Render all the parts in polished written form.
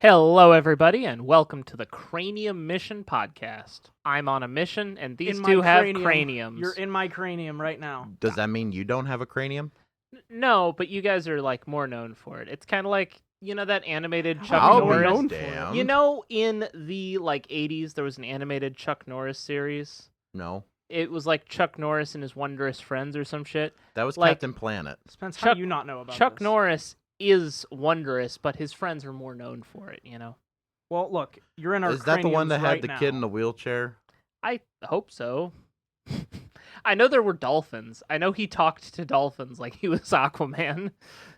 Hello, everybody, and welcome to the Cranium Mission Podcast. I'm on a mission, and these two have craniums. You're in my cranium right now. Does that mean you don't have a cranium? No, but you guys are, more known for it. It's kind of like, that animated Chuck I'll Norris? be known damned. In the, 80s, there was an animated Chuck Norris series? No. It was like Chuck Norris and his Wondrous Friends or some shit. That was Captain Planet. Spence, how do you not know about Chuck this? Norris is wondrous, but his friends are more known for it, Well, look, you're in our Is that the one that craniums had the right kid in now. the wheelchair? I hope so. I know there were dolphins. I know he talked to dolphins like he was Aquaman.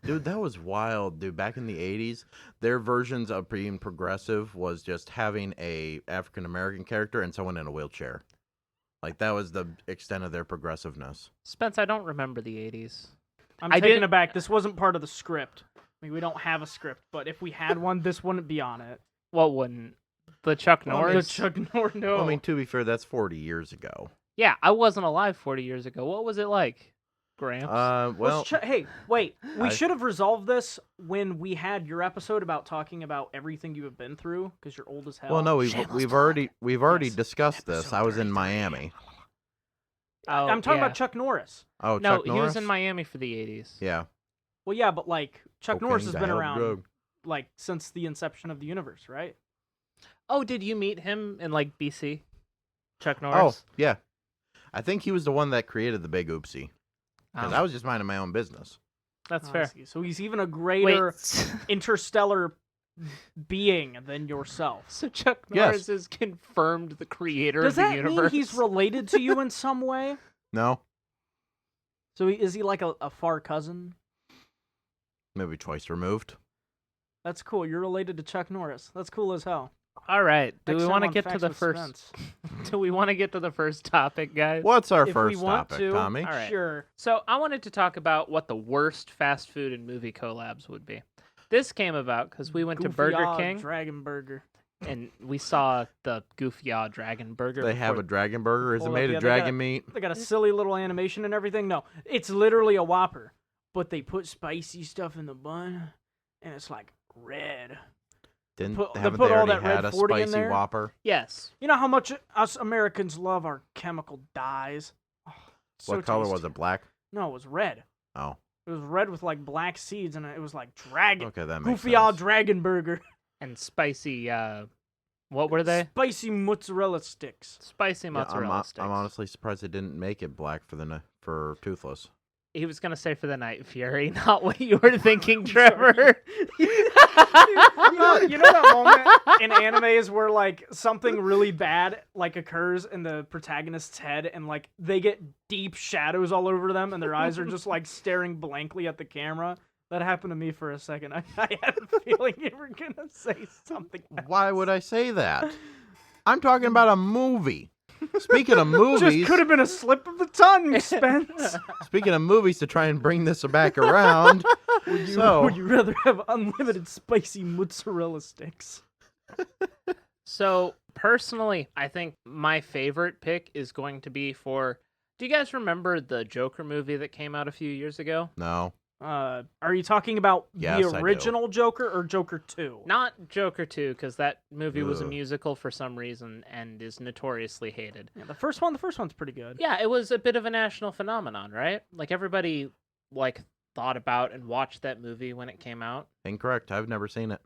Dude, that was wild, dude. Back in the 80s, their versions of being progressive was just having a African-American character and someone in a wheelchair. Like, that was the extent of their progressiveness. Spence, I don't remember the 80s. I'm taking it back. This wasn't part of the script. I mean, we don't have a script, but if we had one, this wouldn't be on it. What wouldn't? The Chuck Norris? The Chuck Norris, no. Well, I mean, to be fair, that's 40 years ago. Yeah, I wasn't alive 40 years ago. What was it like, Gramps? Well... Hey, wait. We I- should have resolved this when we had your episode about talking about everything you have been through, because you're old as hell. Well, no, we've already Yes. discussed this. Episode I was in 33. Miami. Oh, I'm talking yeah. about Chuck Norris. Oh, No, Chuck he Norris? was in Miami for the 80s. Yeah. Well, yeah, but Chuck Norris has Cocaine, been dial, around drug. since the inception of the universe, right? Oh, did you meet him in, BC? Chuck Oh, Norris? yeah. I think he was the one that created the big oopsie. Because Oh, I was just minding my own business. that's I fair. see. So he's even a greater Wait, interstellar being than yourself. so Chuck Yes. Norris is confirmed the creator Does of the that universe? mean he's related to you in some way? No? So is he like a far cousin? Maybe twice removed. That's cool. You're related to Chuck Norris. That's cool as hell. All right. Do we Next want to time on get to Facts the with first? Spence. Do we want to get to the first topic, guys? What's our If we first want topic, to, Tommy? All right. Sure. So I wanted to talk about what the worst fast food and movie collabs would be. This came about because we went to Goofy Burger Odd King Dragon Burger. and we saw the Goofy Odd Dragon Burger. They have a before- dragon burger. Is it Hold made up, yeah, of they got dragon meat? They got a silly little animation and everything. No, it's literally a Whopper, but they put spicy stuff in the bun, and it's like red. Didn't put- they haven't put they all already that had red a 40 in spicy there? Whopper? Yes. You know how much us Americans love our chemical dyes? Oh, so What color was tasty. it? Black? No, it was red. Oh, It was red with black seeds, and it was like dragon. okay, that makes Goofy sense. Odd Dragon Burger. And spicy. What were they? Spicy mozzarella sticks. Spicy Yeah, mozzarella sticks. I'm honestly surprised they didn't make it black for Toothless. He was gonna say for the Night Fury, not what you were thinking, Trevor. You know that moment in animes where something really bad occurs in the protagonist's head and they get deep shadows all over them and their eyes are just staring blankly at the camera? That happened to me for a second. I had a feeling you were gonna say something else. Why would I say that? I'm talking about a movie. Speaking of movies, Just could have been a slip of the tongue, Spence. speaking of movies, to try and bring this back around. Would So, you rather have unlimited spicy mozzarella sticks? So personally, I think my favorite pick is going to be for. Do you guys remember the Joker movie that came out a few years ago? no. Are you talking about Yes, I the do. original Joker or Joker 2? Not Joker 2, because that movie was a Ugh. musical for some reason and is notoriously hated. Yeah, the first one's pretty good. Yeah, it was a bit of a national phenomenon, right? Everybody thought about and watched that movie when it came out. Incorrect. I've never seen it.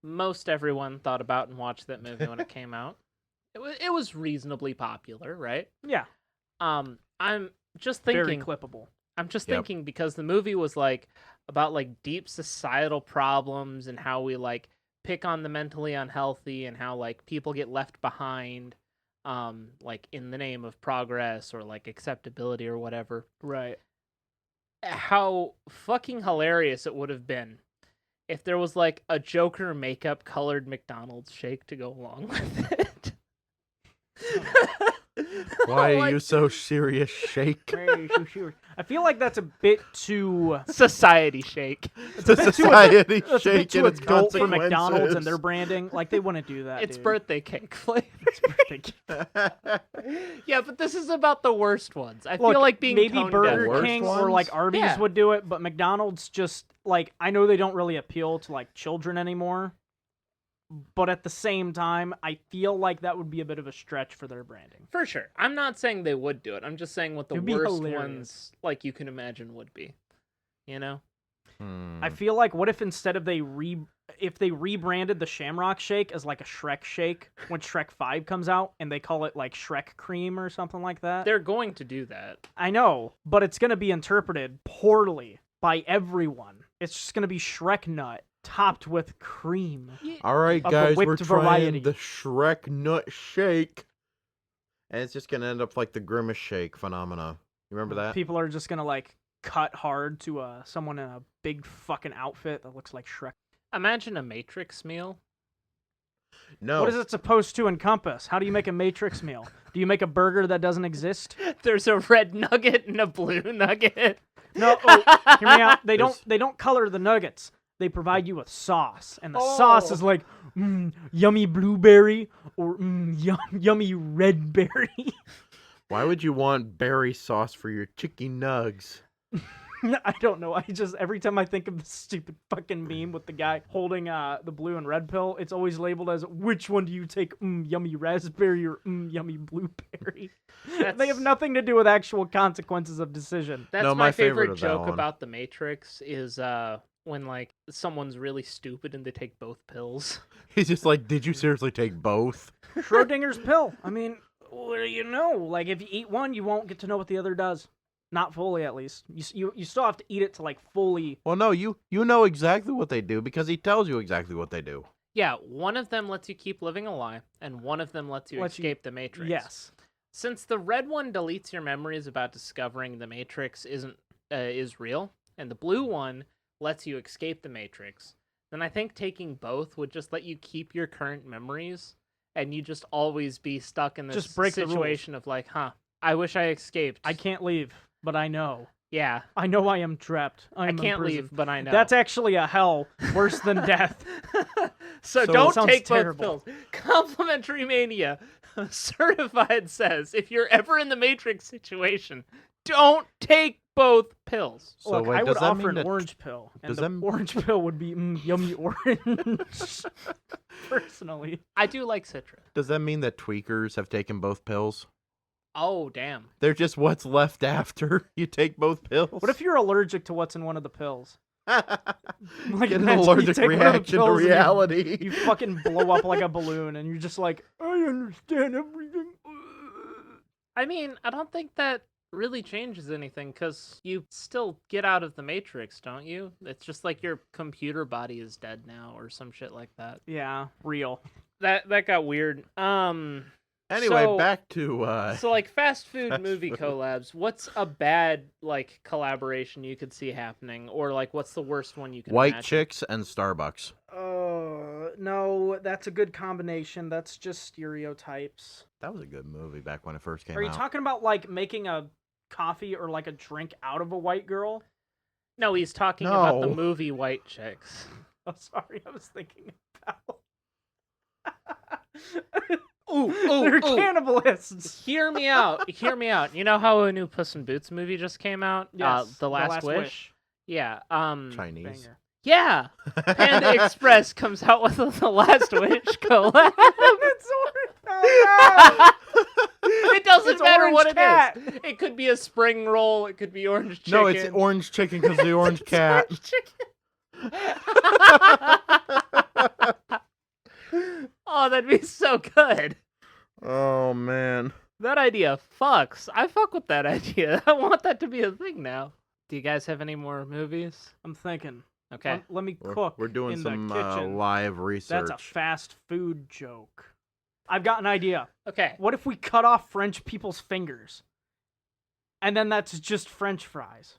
Most everyone thought about and watched that movie when it came out. It was reasonably popular, right? Yeah, I'm just very thinking. clippable. I'm just Yep. thinking because the movie was about deep societal problems and how we pick on the mentally unhealthy and how people get left behind, in the name of progress or acceptability or whatever. Right. How fucking hilarious it would have been if there was a Joker makeup colored McDonald's shake to go along with it. Why are you so serious, Shake? I feel like that's a bit too. Society shake. The society That's a bit Shake too and its adult for consequences. McDonald's and their branding. They wouldn't do that. It's dude. birthday cake flavor. It's birthday cake. Yeah, but this is about the worst ones. I Look, feel like being maybe tone Burger deaf. worst King or ones? Arby's Yeah. would do it, but McDonald's just I know they don't really appeal to children anymore. but at the same time, I feel like that would be a bit of a stretch for their branding. For sure. I'm not saying they would do it. I'm just saying what the It'd be worst hilarious. ones like you can imagine would be. You know? I feel like what if instead of if they rebranded the Shamrock Shake as like a Shrek Shake when Shrek 5 comes out and they call it like Shrek Cream or something like that? They're going to do that. I know, but it's going to be interpreted poorly by everyone. It's just going to be Shrek Nut topped with cream. All right, Of the guys, we're whipped trying variety. the Shrek Nut Shake. And it's just going to end up like the Grimace Shake phenomena. You remember that? People are just going to like cut hard to someone in a big fucking outfit that looks like Shrek. Imagine a Matrix meal. No. What is it supposed to encompass? How do you make a Matrix meal? Do you make a burger that doesn't exist? There's a red nugget and a blue nugget. No, hear me out. They don't color the nuggets. They provide you with sauce, and the sauce is like yummy blueberry or yummy red berry. Why would you want berry sauce for your chicken nugs? I don't know. I just every time I think of the stupid fucking meme with the guy holding the blue and red pill, it's always labeled as which one do you take? Yummy raspberry or yummy blueberry. They have nothing to do with actual consequences of decision. That's No, my my favorite favorite of that joke one. about the Matrix is when like someone's really stupid and they take both pills. He's just like, did you seriously take both? Schrodinger's pill. I mean, what do you know? Like if you eat one, you won't get to know what the other does. Not fully, at least. You still have to eat it to like fully. Well, no, you know exactly what they do because he tells you exactly what they do. Yeah, one of them lets you keep living a lie, and one of them lets you escape the Matrix. Yes. Since the red one deletes your memories about discovering the Matrix is real, and the blue one lets you escape the Matrix, then I think taking both would just let you keep your current memories, and you just always be stuck in this Just break the rules. situation of like, I wish I escaped. I can't leave, but I know. Yeah, I know I am trapped. I can't leave, but I know. That's actually a hell worse than death. So So- don't Sounds take terrible. both pills. Complimentary Mania Certified says if you're ever in the Matrix situation, don't take both pills. So Look, wait, I would does that offer mean an that- orange pill, and does the that- orange pill would be yummy orange. Personally, I do like citrus. Does that mean that tweakers have taken both pills? Oh, damn. They're just what's left after you take both pills. what if you're allergic to what's in one of the pills? Like Like, an imagine you allergic take one of the reaction to pills and reality? You fucking blow up like a balloon, and you're just like, I understand everything. I mean, I don't think that really changes anything because you still get out of the Matrix, don't you? It's just like your computer body is dead now or some shit like that. Yeah, real. That got weird. Anyway, so- back to So like fast food Fast movie food. collabs, what's a bad like collaboration you could see happening, or like what's the worst one you can White imagine? Chicks and Starbucks. No, that's a good combination. That's just stereotypes. That was a good movie back when it first came Are you out. talking about like making a coffee or like a drink out of a white girl? No, he's talking about the No. movie White Chicks. Oh, sorry, I was thinking about. Ooh, They're ooh. cannibalists. Hear me out. Hear me out. You know how a new Puss in Boots movie just came out? Yes, The Last Wish. Yeah. Chinese. Banger. Yeah. Panda Express comes out with the Last Wish collab. It's orange. It doesn't It's matter Orange what Cat. it is. It could be a spring roll. It could be orange chicken. No, it's orange chicken because the orange cat. Orange chicken. Oh, that'd be so good. Oh man. That idea fucks. I fuck with that idea. I want that to be a thing now. Do you guys have any more movies? I'm thinking. Okay. Let me We're, cook. we're doing in some the kitchen. live research. That's a fast food joke. I've got an idea. Okay. What if we cut off French people's fingers? And then that's just French fries.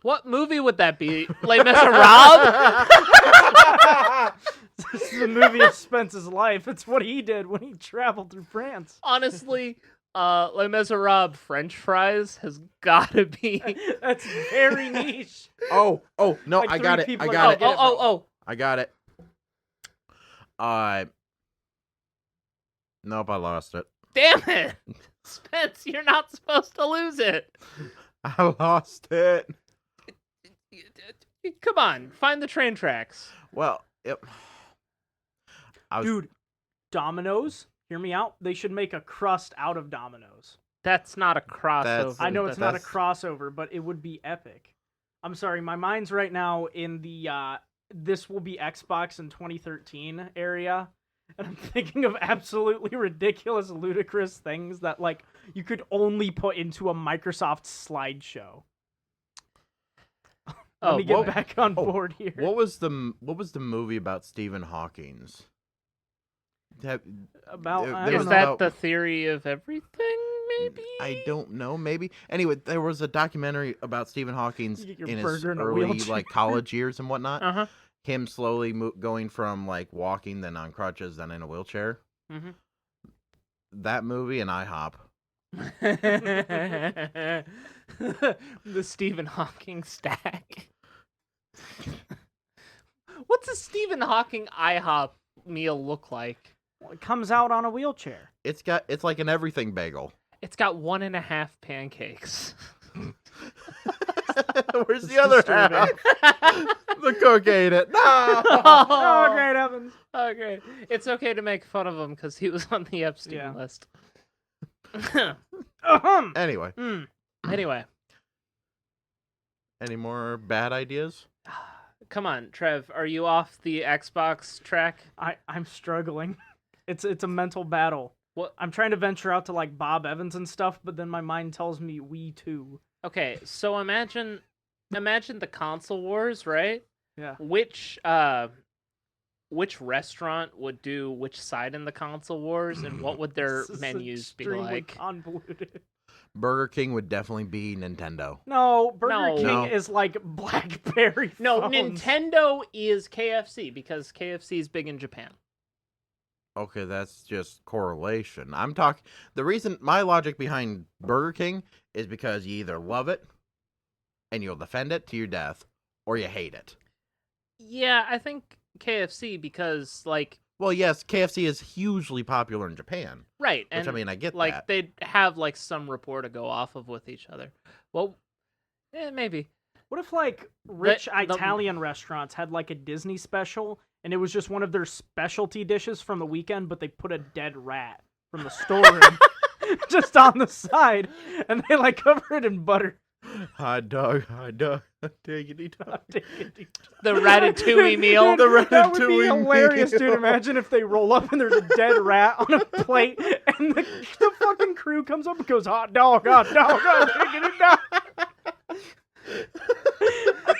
What movie would that be? Les Miserables? This is the movie of Spence's life. It's what he did when he traveled through France. Honestly, Les Miserables French fries has gotta be. That's very niche. Oh, no, Like I got three it. people I are got gonna it. get it, bro. Oh. I got it. Nope, I lost it. Damn it! Spence, you're not supposed to lose it. I lost it. Come on, find the train tracks. Well, yep. Dude, Domino's, hear me out. They should make a crust out of Domino's. That's not a crossover. I know it's not a That's- crossover, but it would be epic. I'm sorry, my mind's right now in the this will be Xbox in 2013 area. And I'm thinking of absolutely ridiculous, ludicrous things that like you could only put into a Microsoft slideshow. Let me get back on board here. What was the movie about Stephen Hawking's? About I there don't Is know. that the theory of everything? Maybe. I don't know. Maybe. Anyway, there was a documentary about Stephen Hawking's You get your in his burger in a early wheelchair. like college years and whatnot. Uh huh. Him slowly going from like walking, then on crutches, then in a wheelchair. Mm-hmm. That movie and IHOP. The Stephen Hawking stack. What's a Stephen Hawking IHOP meal look like? Well, it comes out on a wheelchair. It's like an everything bagel. It's got 1.5 pancakes. Where's It's the other disturbing. half? The cook ate it. No. Oh, great heavens. Okay. It's okay to make fun of him because he was on the Epstein Yeah. list. Anyway, Anyway, any more bad ideas? come on, Trev. Are you off the Xbox track? I'm struggling. It's a mental battle. What? I'm trying to venture out to like Bob Evans and stuff, but then my mind tells me we too. Okay, so imagine the console wars, right? Yeah. Which restaurant would do which side in the console wars, and what would their This is menus be extremely like? convoluted. Burger King would definitely be Nintendo. No, Burger No. King No. is like BlackBerry. No, phones. Nintendo is KFC because KFC is big in Japan. Okay, that's just correlation. I'm talking. The reason my logic behind Burger King is because you either love it and you'll defend it to your death, or you hate it. Yeah, I think KFC because like Well, yes, KFC is hugely popular in Japan, right, which and I mean I get like that. they'd have like some rapport to go off of with each other. Well, maybe. What if like rich The- Italian restaurants had like a Disney special and it was just one of their specialty dishes from the weekend, but they put a dead rat from the storeroom just on the side, and they like cover it in butter. Hot dog, diggity dog. The ratatouille meal. Dude, The that would be ratatouille hilarious, meal. dude. Imagine if they roll up and there's a dead rat on a plate, and the fucking crew comes up and goes, hot dog, diggity dog.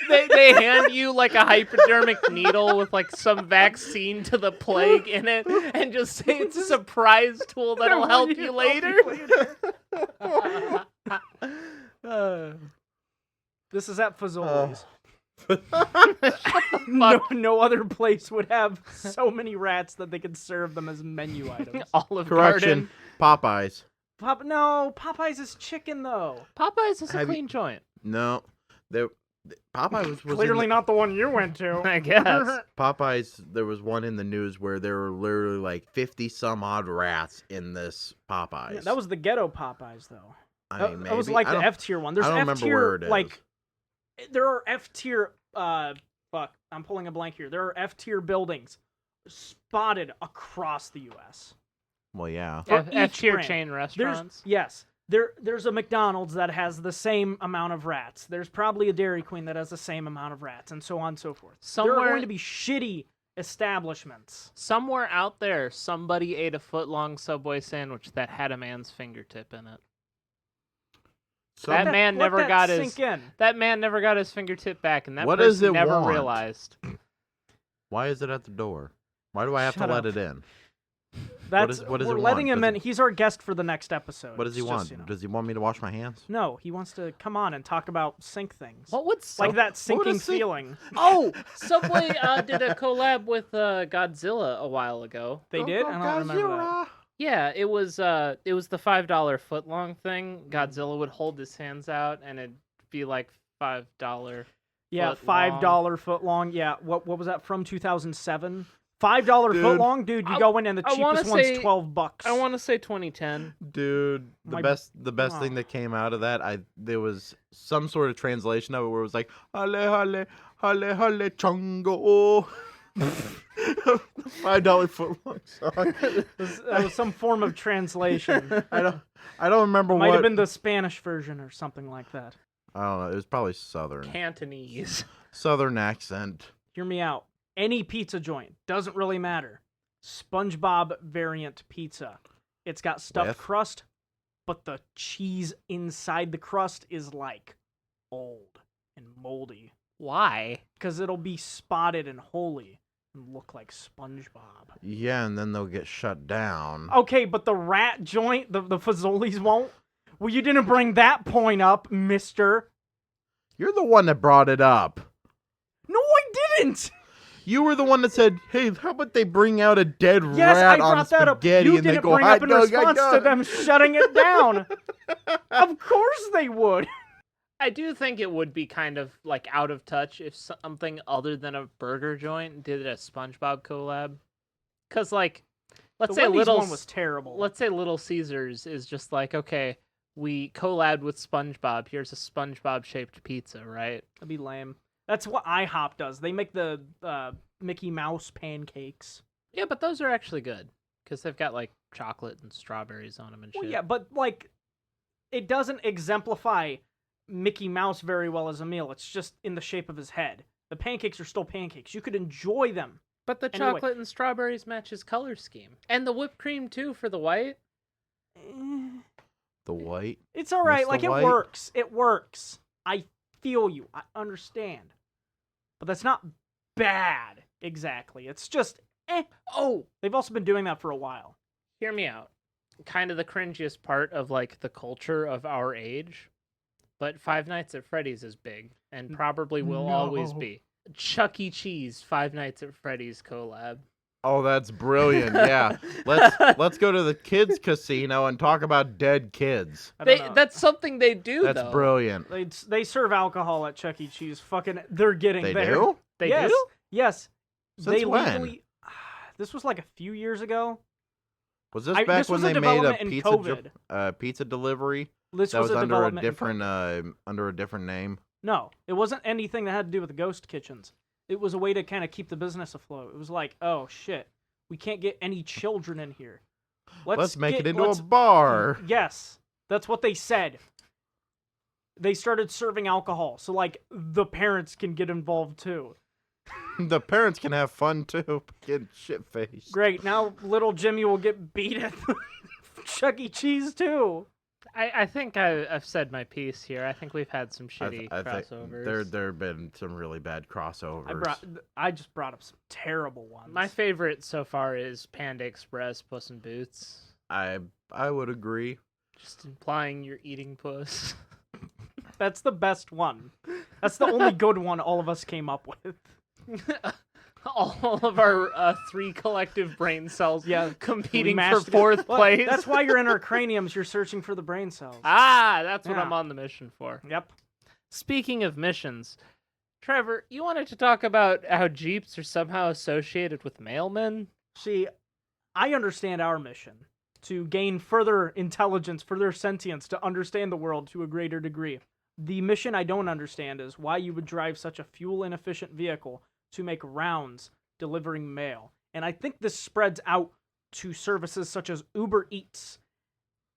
They hand you like a hypodermic needle with like some vaccine to the plague in it, and just say it's a surprise tool that'll help you later. This is at Fazoli's. Fuck. No other place would have so many rats that they could serve them as menu items. Olive Correction, Garden. Popeyes. No, Popeyes is chicken though. Popeyes is a Have you- clean joint, No, Popeye was Clearly in not the one you went to. I guess. Popeyes. There was one in the news where there were literally like 50 some odd rats in this Popeyes. Yeah, that was the ghetto Popeyes though. I mean, That was maybe. like I the don't- F tier one. There's I don't F remember tier where it is. like there are F tier fuck, I'm pulling a blank here. There are F tier buildings spotted across the US. Well, yeah. For each F-tier brand. chain restaurants. There's a McDonald's that has the same amount of rats. There's probably a Dairy Queen that has the same amount of rats, and so on and so forth. There are Somewhere- going to be shitty establishments. Somewhere out there, somebody ate a foot-long Subway sandwich that had a man's fingertip in it. That Some- man Let never that got sink his in. that man never got his fingertip back, and that What does person it never want? realized. Why is it at the door? Why do I have Shut to let up. it in? That's what does we're it letting want? him Does in. it- He's our guest for the next episode. What does he It's want? just, you know. Does he want me to wash my hands? No, he wants to come on and talk about sink things. What would Like that what sinking is sink- feeling. Oh, Subway did a collab with Godzilla a while ago. They did? I don't remember that. Yeah, it was the $5 foot-long thing. Godzilla would hold his hands out, and it'd be like $5. Yeah, foot $5 foot long. Yeah, what was that from 2007? $5 Dude. foot long, dude. You I- go in and the I wanna cheapest one's say- $12. I want to say 2010. Dude, the My- best thing that came out of that, there was some sort of translation of it where it was like, "Hale hale hale hale chongo." $5 footlong song. That was some form of translation. I don't remember Might what. have been the Spanish version or something like that. I don't know. It was probably Southern. Cantonese. Southern accent. Hear me out. Any pizza joint, doesn't really matter. SpongeBob variant pizza. It's got stuffed With? crust, but the cheese inside the crust is like old and moldy. Why? Because it'll be spotted and holy and look like SpongeBob. Yeah, and then they'll get shut down. Okay, but the rat joint, the Fazoli's won't? Well, you didn't bring that point up, mister. You're the one that brought it up. No, I didn't! You were the one that said, "Hey, how about they bring out a dead Yes, I rat on brought that up. spaghetti You and they didn't go bring hot up in dog, response to them shutting it down. Of course they would. I do think it would be kind of like out of touch if something other than a burger joint did a SpongeBob collab. Cause like, let's The say Wendy's Little one was terrible. Let's say Little Caesars is just like, okay, we collabed with SpongeBob. Here's a SpongeBob shaped pizza, right? That'd be lame. That's what IHOP does. They make the Mickey Mouse pancakes. Yeah, but those are actually good because they've got like chocolate and strawberries on them and shit. Well, yeah, but like, it doesn't exemplify Mickey Mouse very well as a meal. It's just in the shape of his head. The pancakes are still pancakes. You could enjoy them. But the Anyway. chocolate and strawberries match his color scheme, and the whipped cream too for the white. The white. It's all right. Mr. Like, it White? works. It works. I feel you. I understand. But that's not bad, exactly. It's just, Oh, They've also been doing that for a while. hear me out. Kind of the cringiest part of like the culture of our age, but Five Nights at Freddy's is big and probably will always No. be. Chuck E. Cheese Five Nights at Freddy's collab. Oh, that's brilliant. Yeah. Let's go to the kids casino and talk about dead kids. I don't know. That's something they do. That's though. brilliant. They serve alcohol at Chuck E. Cheese. Fucking, they're getting They there. do? They yes, do. Yes. Since they when? legally. This was like a few years ago. Was this I- back this when was a they made a development in pizza delivery This that was a under a development in different name? No, it wasn't anything that had to do with the ghost kitchens. It was a way to kind of keep the business afloat. It was like, oh shit, we can't get any children in here. Let's make it into a bar. Yes, that's what they said. They started serving alcohol, so like the parents can get involved too. The parents can have fun too, get shit faced. Great, now little Jimmy will get beat at Chuck E. Cheese too. I think I've said my piece here. I think we've had some shitty I think crossovers. there have been some really bad crossovers. I just brought up some terrible ones. My favorite so far is Panda Express Puss in Boots. I would agree. Just implying you're eating puss. That's the best one. That's the only good one all of us came up with. All of our 3 collective brain cells competing for mashed it. 4th Well, place. That's why you're in our craniums. You're searching for the brain cells. That's what Yeah. I'm on the mission for. Yep. Speaking of missions, Trevor, you wanted to talk about how Jeeps are somehow associated with mailmen? See, I understand our mission to gain further intelligence, further sentience, to understand the world to a greater degree. The mission I don't understand is why you would drive such a fuel-inefficient vehicle to make rounds delivering mail. And I think this spreads out to services such as Uber Eats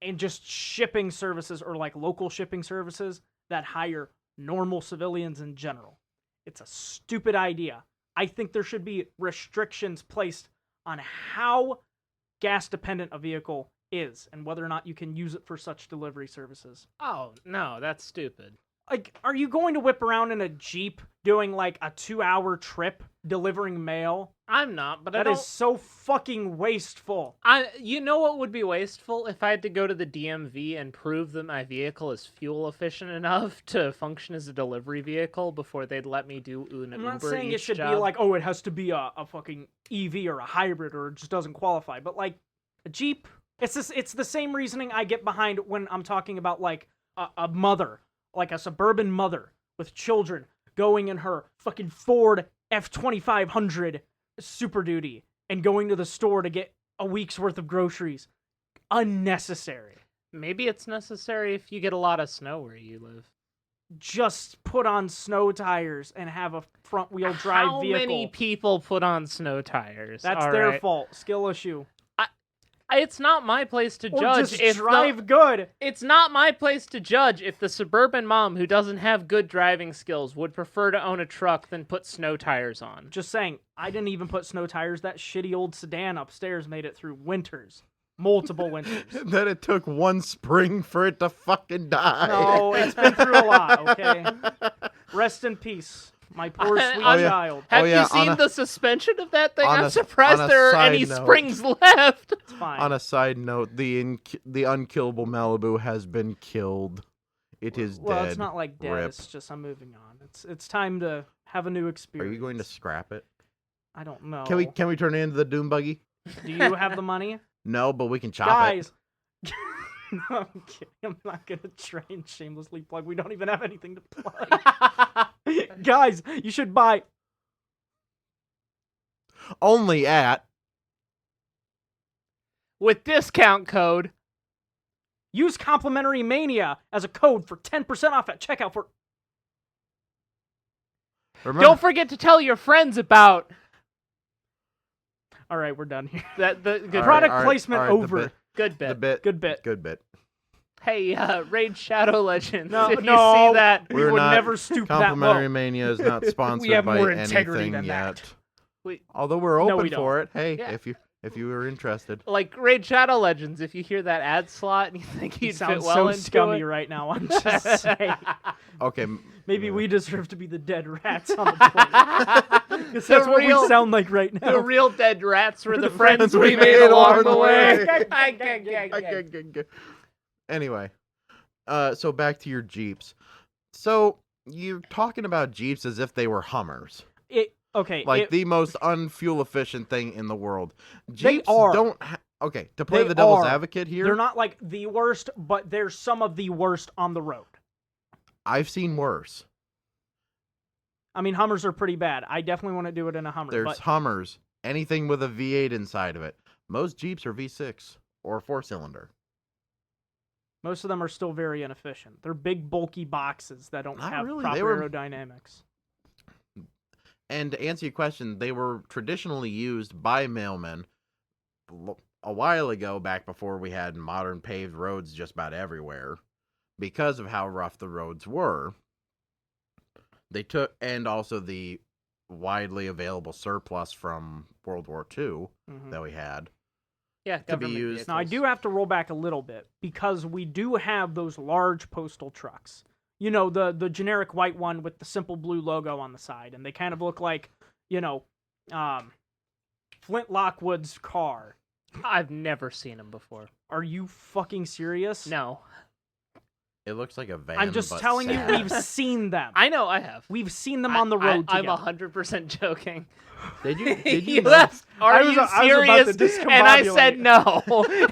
and just shipping services or like local shipping services that hire normal civilians in general. It's a stupid idea. I think there should be restrictions placed on how gas dependent a vehicle is and whether or not you can use it for such delivery services. Oh, no, that's stupid. Like, are you going to whip around in a Jeep doing like a 2-hour trip delivering mail? I'm not, but I That don't... is so fucking wasteful. You know what would be wasteful? If I had to go to the DMV and prove that my vehicle is fuel efficient enough to function as a delivery vehicle before they'd let me do an I'm Uber not saying it Eats should job. be like, oh, it has to be a fucking EV or a hybrid or it just doesn't qualify. But like a Jeep, it's the same reasoning I get behind when I'm talking about like a mother, like a suburban mother with children going in her fucking Ford F-2500 Super Duty and going to the store to get a week's worth of groceries. Unnecessary. Maybe it's necessary if you get a lot of snow where you live. just put on snow tires and have a front wheel drive How vehicle. many people put on snow tires? That's All their right. fault. Skill issue. It's not my place to Or judge just if drive good. It's not my place to judge if the suburban mom who doesn't have good driving skills would prefer to own a truck than put snow tires on. Just saying, I didn't even put snow tires. That shitty old sedan upstairs made it through winters. Multiple winters. Then it took one spring for it to fucking die. No, it's been through a lot, okay? Rest in peace, my poor sweet Oh, yeah. child. Have yeah, you seen the suspension of that thing? on I'm a- surprised on a there are side any note. springs left. It's fine. On a side note, the unkillable Malibu has been killed. It is well, dead. it's not like dead. Rip. It's just I'm moving on. It's time to have a new Are experience. you going to scrap it? I don't know. Can we turn it into the Doom buggy? Do you have the money? No, but we can chop Guys. No, I'm kidding. I'm not gonna try and shamelessly plug. We don't even have anything to plug. Guys, you should buy. it. Only at With discount code. Use complimentary mania as a code for 10% off at checkout for. remember, Don't forget to tell your friends about All right, we're done here. that. The good All right, Product all right, placement all right, over. good bit. the bit. Good bit. Good bit. Hey, Raid Shadow Legends. No, if you no, see that, we We're would not never stoop that Complimentary low. Mania is not sponsored have by more integrity anything than yet. that. We- Although we're No, open we for it. Hey, Yeah. if you were interested. like Raid Shadow Legends, if you hear that ad slot and you think You you'd sound fit well so into scummy it, right now. I'm just saying. Okay. Maybe yeah. we deserve to be the dead rats on the plane. Because that's what we sound like right now. the real dead rats were We're the the friends friends we we made made along along the the way. way. Anyway, so back to your Jeeps. So you're talking about Jeeps as if they were Hummers, like the most unfuel efficient thing in the world. Jeeps are. don't. Okay, to play They the devil's are. advocate here, They're not like the worst, but they're some of the worst on the road. I've seen worse. I mean, Hummers are pretty bad. I definitely want to do it in a Hummer. There's but Hummers, anything with a V8 inside of it. Most Jeeps are V6 or 4-cylinder. most of them are still very inefficient. They're big, bulky boxes that don't Not have really. proper They were- aerodynamics. And to answer your question, they were traditionally used by mailmen a while ago, back before we had modern paved roads just about everywhere, because of how rough the roads were. They took, and also the widely available surplus from World War II Mhm. that we had. Yeah, To be government used- Now, I do have to roll back a little bit because we do have those large postal trucks. You know, the generic white one with the simple blue logo on the side, and they kind of look like, Flint Lockwood's car. I've never seen them before. Are you fucking serious? No, It looks like a van. I'm just but telling you, sad. we've seen them. I know I have. We've seen them on the road I'm together. 100% joking. Did you? Did you You know? asked, are I was- you I was about to serious? And I discombobulate. said no.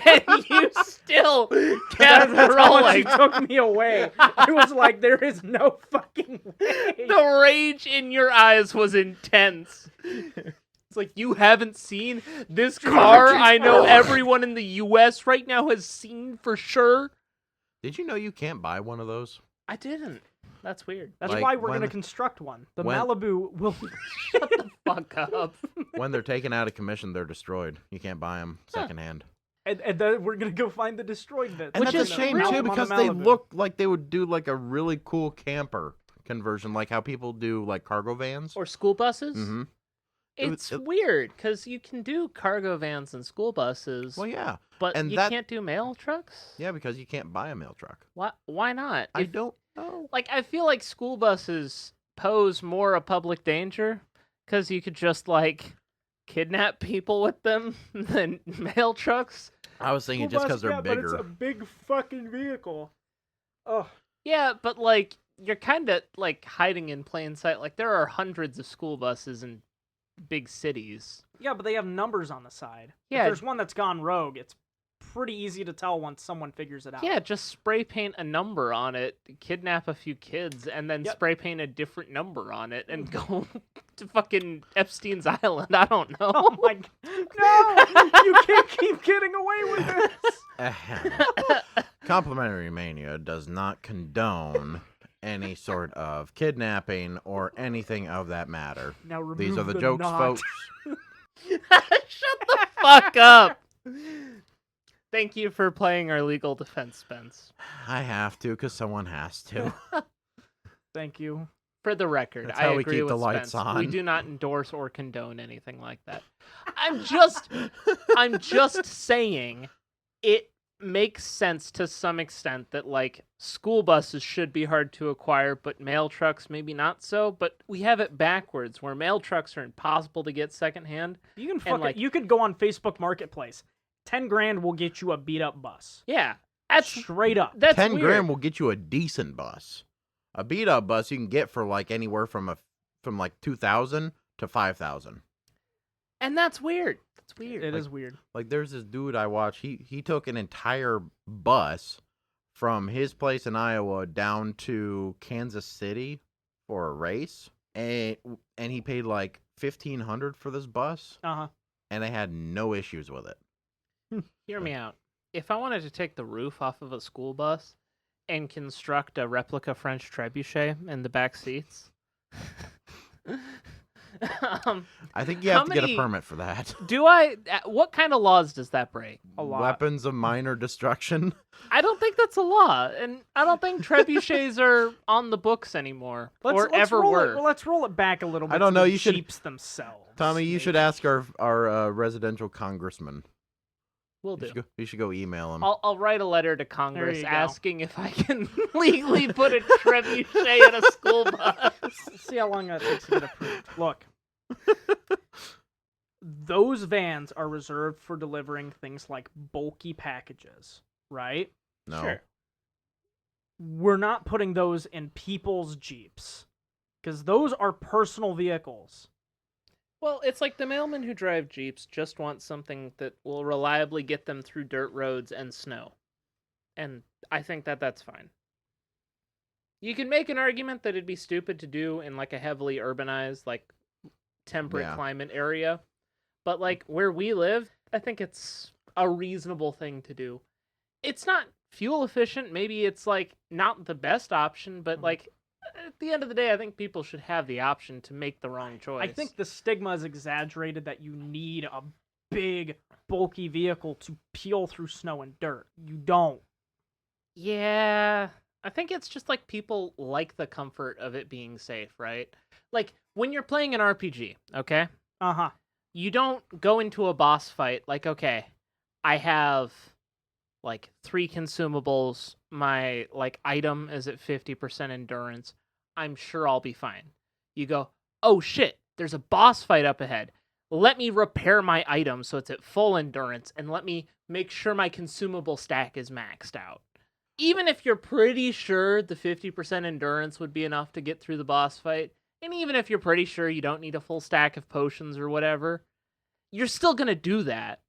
And you still kept That's how much rolling. you took me away. I was like, there is no fucking way. The rage in your eyes was intense. It's like, you haven't seen this car I know everyone in the U.S. right now has seen for sure? Did you know you can't buy one of those? I didn't. That's weird. That's Like, why we're when- going to construct one. The when- Malibu will... Shut the fuck up. When they're taken out of commission, they're destroyed. You can't buy them secondhand. and then we're going to go find the destroyed bit. And Which that's is a shame real- too, because they look like they would do like a really cool camper conversion, like how people do like cargo vans. Or school buses? Mm-hmm. It's it- weird, because you can do cargo vans and school buses, Well, yeah, but and you that- can't do mail trucks? yeah, because you can't buy a mail truck. Why not? I If- don't know. Like, I feel like school buses pose more a public danger, because you could just, like, kidnap people with them than mail trucks. I was thinking just because they're But bigger. it's a big fucking vehicle. Oh, Yeah, but, like, you're kind of, like, hiding in plain sight. Like, there are hundreds of school buses in big cities. yeah, but they have numbers on the side. Yeah. If there's one that's gone rogue, it's pretty easy to tell once someone figures it out. Yeah, just spray paint a number on it, kidnap a few kids, and then Yep. spray paint a different number on it, and go to fucking Epstein's Island. I don't know. Oh my god. No! You can't keep getting away with this! Ahem. Complimentary Mania does not condone any sort of kidnapping or anything of that matter. Now remove These are the the jokes, not. folks. Shut the fuck up. Thank you for playing our legal defense, Spence. I have to, because someone has to. Thank you. For the record, That's I how we agree keep with the lights Spence. We on. do not endorse or condone anything like that. I'm just saying it makes sense to some extent that like school buses should be hard to acquire, but mail trucks maybe not so. But we have it backwards, where mail trucks are impossible to get secondhand. You can fucking you could go on Facebook Marketplace. 10 grand will get you a beat up bus. Yeah, that's Straight up. That's 10 weird. grand will get you a decent bus. A beat up bus you can get for like anywhere from like 2,000 to 5,000. And that's weird. That's weird. It is weird. Like there's this dude I watch. He took an entire bus from his place in Iowa down to Kansas City for a race, and he paid like $1,500 for this bus, and they had no issues with it. Hear me out. If I wanted to take the roof off of a school bus and construct a replica French trebuchet in the back seats, I think you have to get a permit for that. do I? What kind of laws does that break? A lot. Weapons of minor destruction. I don't think that's a law, and I don't think trebuchets are on the books anymore, or ever were. Well, let's roll it back a little bit. I don't to know. the You should, Jeeps themselves. Tommy. You maybe. should ask our residential congressman. We'll do. You should go email him. I'll write a letter to Congress you go. asking if I can legally put a trebuchet in a school bus. See how long that takes to get approved. Look. Those vans are reserved for delivering things like bulky packages, right? No. Sure. We're not putting those in people's Jeeps because those are personal vehicles. Well, it's like the mailmen who drive Jeeps just want something that will reliably get them through dirt roads and snow. And I think that that's fine. You can make an argument that it'd be stupid to do in like a heavily urbanized, like temperate climate area. But like where we live, I think it's a reasonable thing to do. It's not fuel efficient. Maybe it's like not the best option, but like at the end of the day, I think people should have the option to make the wrong choice. I think the stigma is exaggerated that you need a big, bulky vehicle to peel through snow and dirt. You don't. Yeah, I think it's just like people like the comfort of it being safe, right? Like when you're playing an RPG, okay? You don't go into a boss fight like, okay, I have like 3 consumables, my like item is at 50% endurance. I'm sure I'll be fine. You go, oh shit, there's a boss fight up ahead. Let me repair my item so it's at full endurance, and let me make sure my consumable stack is maxed out. Even if you're pretty sure the 50% endurance would be enough to get through the boss fight, and even if you're pretty sure you don't need a full stack of potions or whatever, you're still going to do that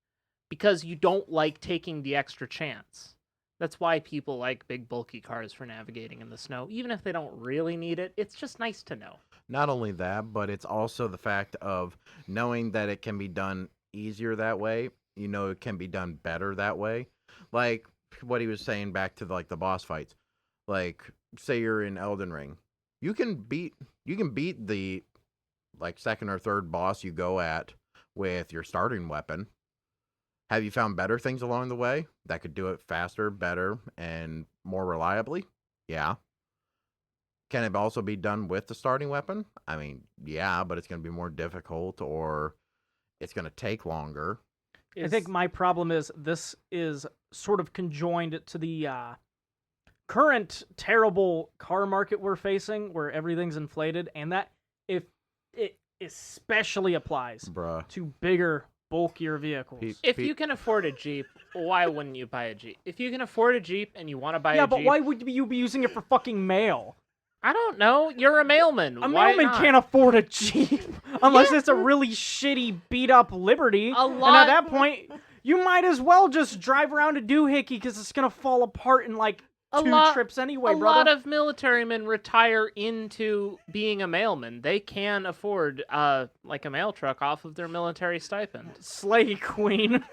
because you don't like taking the extra chance. That's why people like big bulky cars for navigating in the snow. Even if they don't really need it, it's just nice to know. Not only that, but it's also the fact of knowing that it can be done easier that way. You know, it can be done better that way. Like what he was saying back to like the boss fights. Like say you're in Elden Ring. You can beat the like second or third boss you go at with your starting weapon. Have you found better things along the way that could do it faster, better, and more reliably? Yeah. Can it also be done with the starting weapon? I mean, yeah, but it's going to be more difficult or it's going to take longer. I think my problem is this is sort of conjoined to the current terrible car market we're facing where everything's inflated, and that if it especially applies to bigger, bulkier vehicles. If you can afford a Jeep, why wouldn't you buy a Jeep? If you can afford a Jeep and you want to buy a Jeep... Yeah, but why would you be using it for fucking mail? I don't know. You're a mailman. A mailman can't afford a Jeep unless it's a really shitty, beat-up Liberty. And at that point, you might as well just drive around a doohickey because it's going to fall apart in like two trips anyway, brother. A lot of military men retire into being a mailman. They can afford like a mail truck off of their military stipend. Slay queen.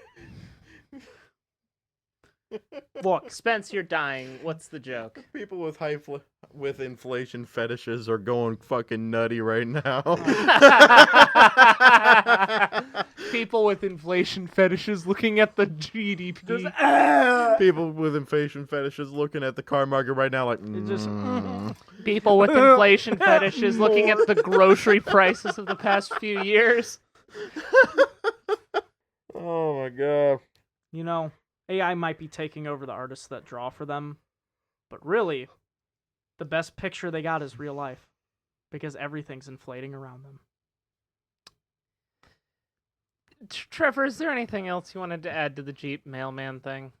Look, Spence, you're dying. What's the joke? People with with inflation fetishes are going fucking nutty right now. People with inflation fetishes looking at the GDP. People with inflation fetishes looking at the car market right now like, just- People with inflation fetishes looking at the grocery prices of the past few years. oh my god. you know, AI might be taking over the artists that draw for them, but really, the best picture they got is real life, because everything's inflating around them. Trevor, is there anything else you wanted to add to the Jeep mailman thing?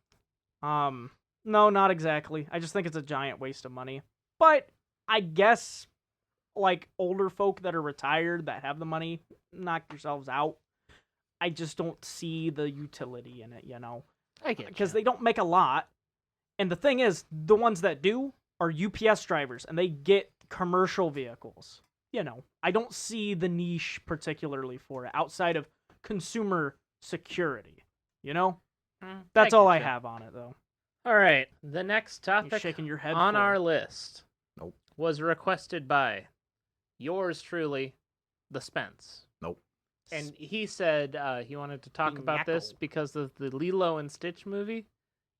No, not exactly. I just think it's a giant waste of money. But I guess, like, older folk that are retired that have the money, knock yourselves out. I just don't see the utility in it, you know? I get Because they don't make a lot. And the thing is, the ones that do are UPS drivers, and they get commercial vehicles. You know, I don't see the niche particularly for it, outside of consumer security. You know? That's all I have on it, though. All right, the next You're topic shaking your head on for our it. list Nope. was requested by yours truly, the Spence. Nope. And he said he wanted to talk about this Spinackle. because of the Lilo and Stitch movie.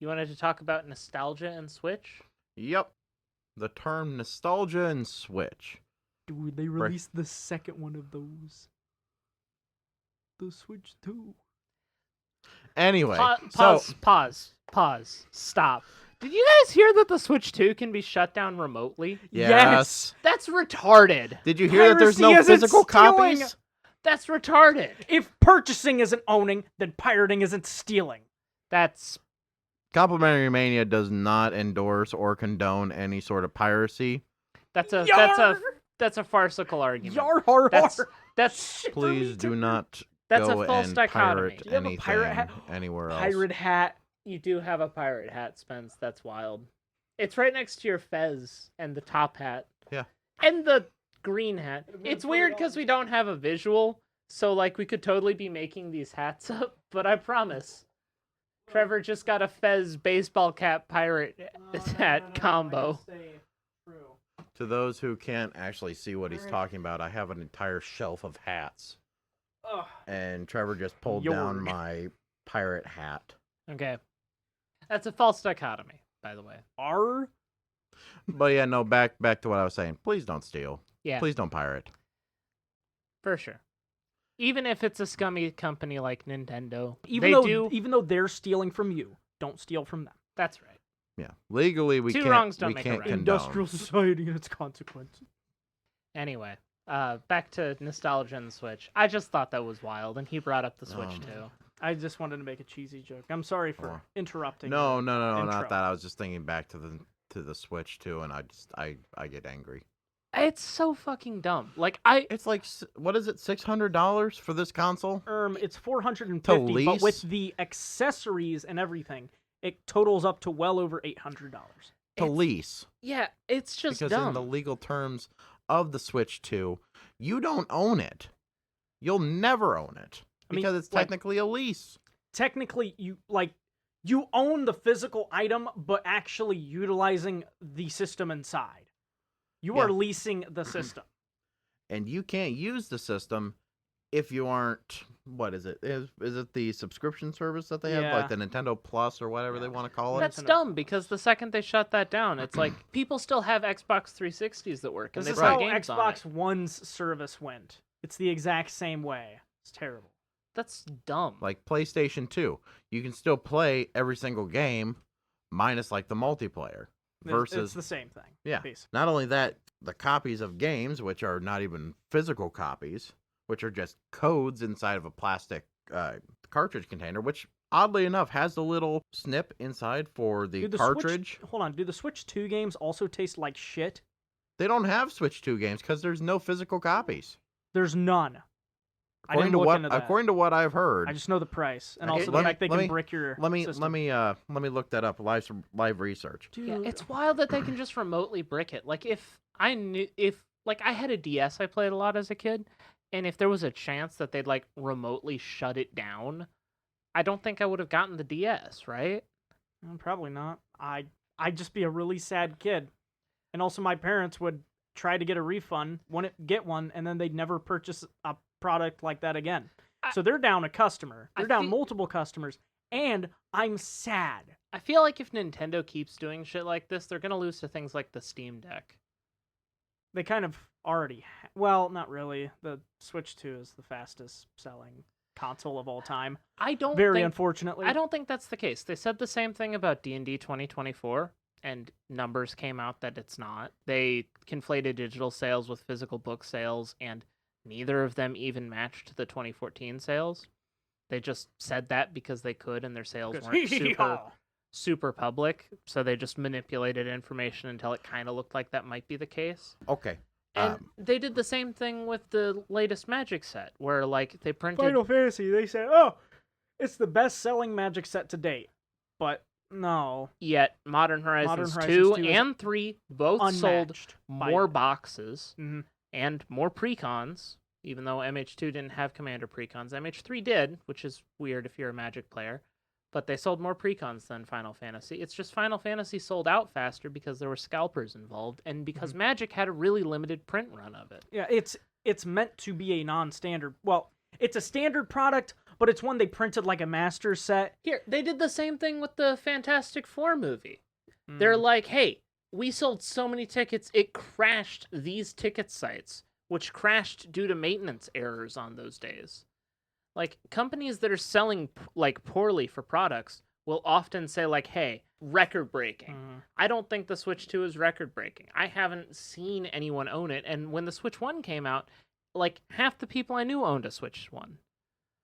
You wanted to talk about nostalgia and Switch? Yep. The term nostalgia and Switch. Dude, they released the second one of those. The Switch 2. Anyway, Pause. Stop. Did you guys hear that the Switch 2 can be shut down remotely? yes. That's retarded. Did you hear that there's no Piracy isn't physical stealing. copies? That's retarded. If purchasing isn't owning, then pirating isn't stealing. That's Complimentary Mania does not endorse or condone any sort of piracy. that's a farcical argument. Yar har That's har. that's Please do not That's go a false and dichotomy. pirate Do you have a anything pirate hat? anywhere else. Pirate hat. you do have a pirate hat, Spence. That's wild. It's right next to your fez and the top hat. Yeah. And the green hat. It's weird because we don't have a visual, so like we could totally be making these hats up, but I promise. Trevor just got a fez baseball cap pirate hat combo. To those who can't actually see what he's talking about, I have an entire shelf of hats. Ugh. And Trevor just pulled down my pirate hat. Okay. That's a false dichotomy, by the way. R. But yeah, no, back to what I was saying. Please don't steal. Yeah, Please don't pirate. for sure. Even if it's a scummy company like Nintendo, Even though they're stealing from you, don't steal from them. That's right. Yeah. Legally, we Two can't, wrongs don't we make a can't right. condone. Industrial society and its consequences. Anyway, back to nostalgia and the Switch. I just thought that was wild, and he brought up the Switch too. I just wanted to make a cheesy joke. I'm sorry for interrupting. No, your not intro. that. I was just thinking back to the Switch too, and I get angry. It's so fucking dumb. Like It's like, what is it, $600 for this console? It's $450, To but with lease? the accessories and everything, it totals up to well over $800. To lease. yeah, it's just Because dumb. in the legal terms of the Switch 2, you don't own it. You'll never own it. I mean, Because it's like- technically a lease. Technically, you own the physical item, but actually utilizing the system inside. You Yeah. are leasing the system. And you can't use the system if you aren't, what is it? Is it the subscription service that they have? Yeah. Like the Nintendo Plus or whatever they want to call it? That's Nintendo dumb Plus. because the second they shut that down, it's like people still have Xbox 360s that work, and This they is play how games on Xbox it. One's service went. It's the exact same way. It's terrible. That's dumb. Like PlayStation 2. You can still play every single game minus like the multiplayer. Versus It's the same thing. Yeah. Basically. Not only that, the copies of games, which are not even physical copies, which are just codes inside of a plastic cartridge container, which oddly enough has the little snip inside for the Dude, cartridge. Hold on. Do the Switch 2 games also taste like shit? They don't have Switch 2 games because there's no physical copies. There's none. I According didn't to look into that. according to what I've heard. I just know the price, and Okay, also let the me- fact they let can me- brick your let me system. let me look that up. Live research. Dude, Yeah, it's wild that they can just remotely brick it. Like if I had a DS I played a lot as a kid, and if there was a chance that they'd like remotely shut it down, I don't think I would have gotten the DS, right? Probably not. I'd just be a really sad kid. And also my parents would try to get a refund, wouldn't get one, and then they'd never purchase a product like that again. So they're down a customer. They're down multiple customers. And I'm sad. I feel like if Nintendo keeps doing shit like this, they're going to lose to things like the Steam Deck. They kind of already... Well, not really. The Switch 2 is the fastest selling console of all time. Unfortunately. I don't think that's the case. They said the same thing about D&D 2024, and numbers came out that it's not. They conflated digital sales with physical book sales, and neither of them even matched the 2014 sales. They just said that because they could, and their sales weren't super public, so they just manipulated information until it kind of looked like that might be the case. Okay. And they did the same thing with the latest Magic set, where like they printed Final Fantasy. They said, "Oh, it's the best-selling Magic set to date," but no. Yet Modern Horizons 2 and 3 both sold more boxes and more precons. Even though MH2 didn't have Commander precons, MH3 did, which is weird if you're a Magic player. But they sold more precons than Final Fantasy. It's just Final Fantasy sold out faster because there were scalpers involved, and because Magic had a really limited print run of it. Yeah, it's meant to be a non-standard. Well, it's a standard product, but it's one they printed like a master set. Here, they did the same thing with the Fantastic Four movie. They're like, hey, we sold so many tickets, it crashed these ticket sites, which crashed due to maintenance errors on those days. Like, companies that are selling, like, poorly for products will often say, like, hey, record-breaking. I don't think the Switch 2 is record-breaking. I haven't seen anyone own it, and when the Switch 1 came out, like, half the people I knew owned a Switch 1.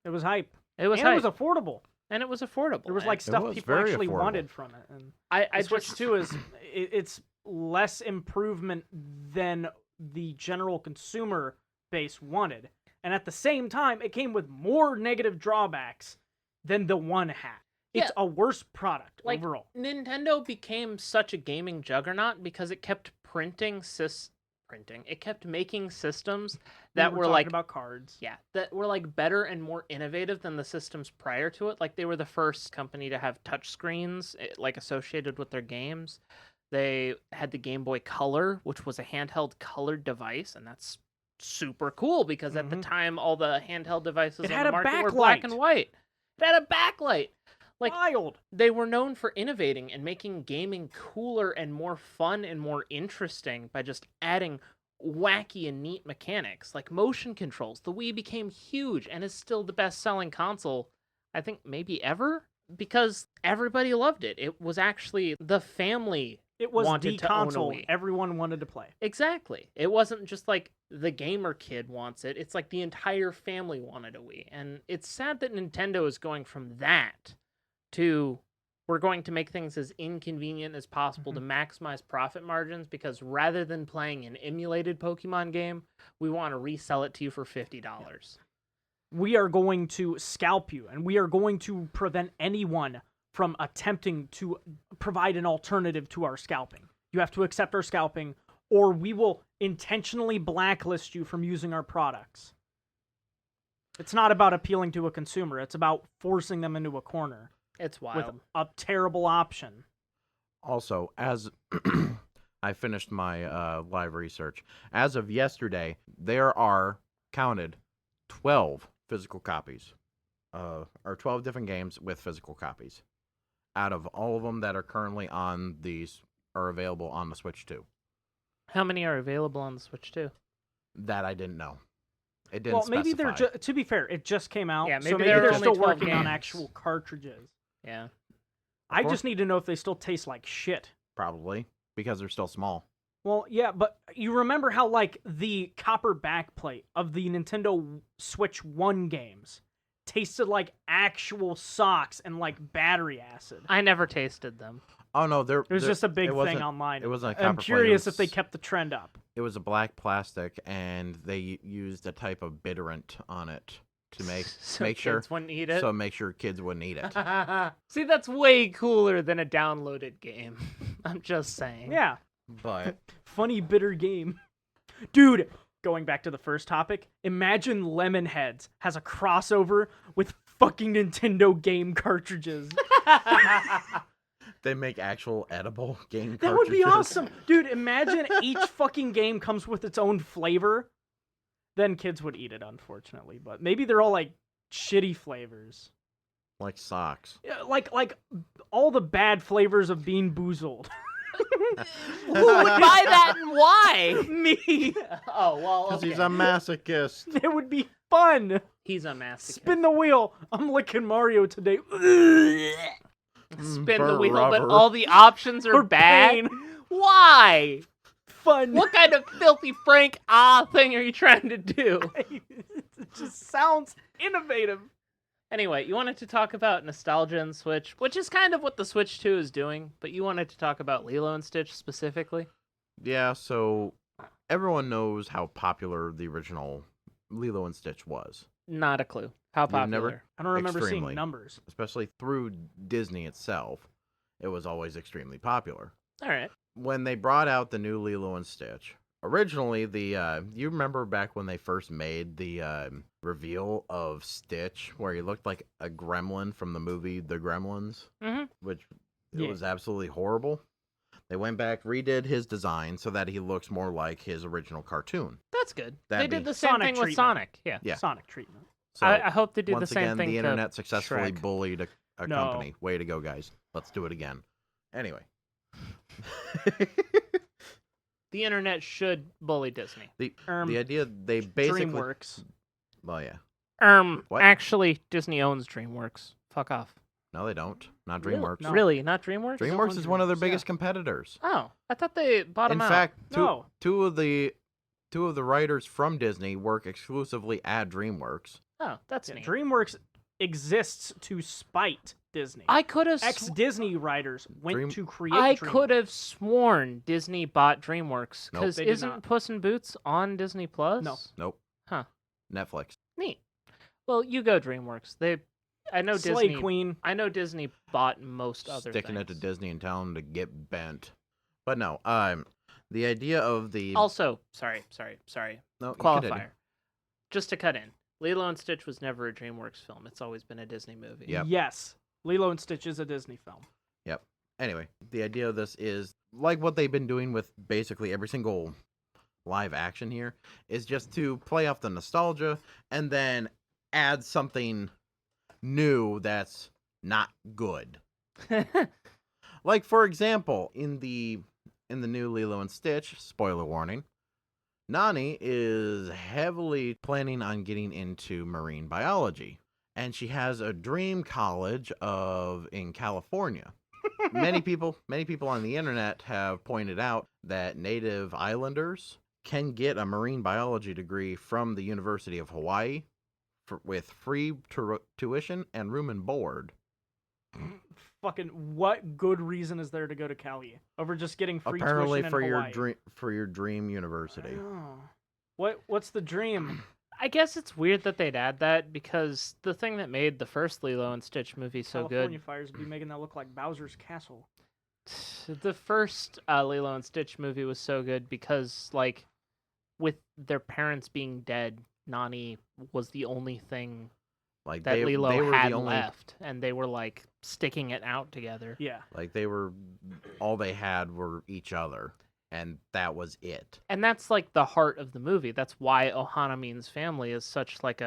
It was hype. It was hype. It was affordable. And it was affordable. There was, like, stuff people actually wanted from it. And I Switch 2 is... it's less improvement than the general consumer base wanted. And at the same time, it came with more negative drawbacks than the one had. It's a worse product overall. Nintendo became such a gaming juggernaut because it kept it kept making systems that were like about cards. Yeah, that were like better and more innovative than the systems prior to it. Like they were the first company to have touch screens like associated with their games. They had the Game Boy Color, which was a handheld colored device, and that's super cool because at the time all the handheld devices on the market were black and white. It had a backlight. Like, wild. They were known for innovating and making gaming cooler and more fun and more interesting by just adding wacky and neat mechanics like motion controls. The Wii became huge and is still the best-selling console, I think, maybe ever, because everybody loved it. It was actually the family. It was the console everyone wanted to play. Exactly. It wasn't just like the gamer kid wants it. It's like the entire family wanted a Wii. And it's sad that Nintendo is going from that to we're going to make things as inconvenient as possible to maximize profit margins, because rather than playing an emulated Pokemon game, we want to resell it to you for $50. We are going to scalp you, and we are going to prevent anyone from attempting to provide an alternative to our scalping. You have to accept our scalping, or we will intentionally blacklist you from using our products. It's not about appealing to a consumer. It's about forcing them into a corner. It's wild. With a terrible option. Also, as I finished my live research, as of yesterday, there are counted 12 physical copies, or 12 different games with physical copies, out of all of them that are currently on these are available on the Switch 2. How many are available on the Switch 2? That I didn't know. It didn't. Well, maybe specify. they're to be fair, it just came out. Yeah, maybe so they're they're still only 12 working on games. actual cartridges. Yeah. I just need to know if they still taste like shit. Probably because they're still small. Well, yeah, but you remember how, like, the copper backplate of the Nintendo Switch 1 games tasted like actual socks and, like, battery acid. I never tasted them. Oh no, It was just a big thing online. It wasn't a copper I'm curious plate, if they kept the trend up. It was a black plastic, and they used a type of bitterant on it to make Kids wouldn't eat it. So make sure kids wouldn't eat it. See, that's way cooler than a downloaded game. I'm just saying. Yeah. But Funny bitter game. Dude, going back to the first topic, imagine Lemonheads has a crossover with fucking Nintendo game cartridges. They make actual edible game That would be cartridges. awesome. Dude, imagine each fucking game comes with its own flavor. Then kids would eat it, unfortunately. But maybe they're all like shitty flavors. Like socks. Yeah, like all the bad flavors of Bean Boozled. Who would buy that and why? Me. Oh, well, Because okay. he's a masochist. It would be fun. He's a masochist. Spin the wheel. I'm licking Mario today. Spin the burnt wheel, but rubber. all the options are Or bad? pain. Why? Fun. What kind of filthy Frank thing are you trying to do? It just sounds innovative. Anyway, you wanted to talk about nostalgia and Switch, which is kind of what the Switch 2 is doing, but you wanted to talk about Lilo and Stitch specifically? Yeah, so everyone knows how popular the original Lilo and Stitch was, Not a clue. How popular? never- I don't remember Extremely. seeing numbers. especially through Disney itself. It was always extremely popular. All right. When they brought out the new Lilo and Stitch, originally you remember back when they first made the reveal of Stitch where he looked like a gremlin from the movie The Gremlins, Mhm. which Yeah. it was absolutely horrible. They went back, redid his design so that he looks more like his original cartoon. That's good. That'd they be did the same Sonic thing with treatment. Sonic. Yeah. Yeah. Sonic treatment. So I hope they do the once same again, thing the to internet successfully Shrek. bullied a No. company. Way to go, guys. Let's do it again. Anyway. The internet should bully Disney. the idea they basically DreamWorks. Well, yeah. What? Actually, Disney owns DreamWorks. Fuck off. No, they don't. Not Really? DreamWorks. No. Really? Not DreamWorks? Dream- DreamWorks is one of their DreamWorks, biggest yeah. competitors. Oh, I thought they bought In them out. fact, No. two of the writers from Disney work exclusively at DreamWorks. Oh, that's Yeah, neat. DreamWorks exists to spite Disney. I could have. Ex-Disney writers went Dream- to create I DreamWorks. could have sworn Disney bought DreamWorks Nope. because They did isn't not. Puss in Boots on Disney Plus? No. Nope. Huh. Netflix. Neat. Well, you go DreamWorks. I know Slay Disney. Queen. I know Disney bought most other Sticking it to things. Disney and telling them to get bent. But no, the idea of the Also, sorry. no, you Qualifier. continue. Just to cut in, Lilo and Stitch was never a DreamWorks film. It's always been a Disney movie. Yep. Yes. Lilo and Stitch is a Disney film. Anyway, the idea of this is like what they've been doing with basically every single live action here is just to play off the nostalgia and then add something new that's not good. Like for example, in the new Lilo and Stitch, spoiler warning, Nani is heavily planning on getting into marine biology, and she has a dream college in California. many people on the internet have pointed out that native islanders can get a marine biology degree from the University of Hawaii with free tuition and room and board. Fucking what good reason is there to go to Cali over just getting free Apparently tuition for in your Hawaii? dream university. Oh. What's the dream? I guess it's weird that they'd add that because the thing that made the first Lilo and Stitch movie so California fires would be making that look like Bowser's Castle. good. The first Lilo and Stitch movie was so good because, like, with their parents being dead, Nani was the only thing Like that they Lilo were had the only left, and they were like sticking it out together. Yeah. like they were all they had were each other, and that was it. And that's like the heart of the movie. That's why Ohana means family is such like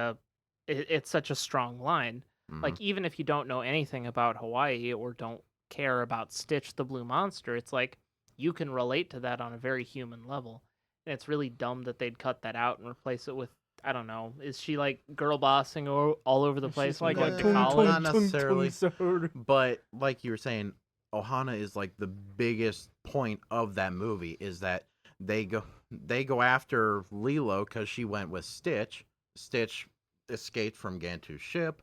it's such a strong line. Mhm. Like even if you don't know anything about Hawaii or don't care about Stitch the Blue Monster, it's like you can relate to that on a very human level. And it's really dumb that they'd cut that out and replace it with, I don't know, is she like girl bossing all over the place She's when like going a to tung, college? tung, Not necessarily. sir. But like you were saying, Ohana is like the biggest point of that movie is that they go after Lilo because she went with Stitch. Stitch escaped from Gantu's ship,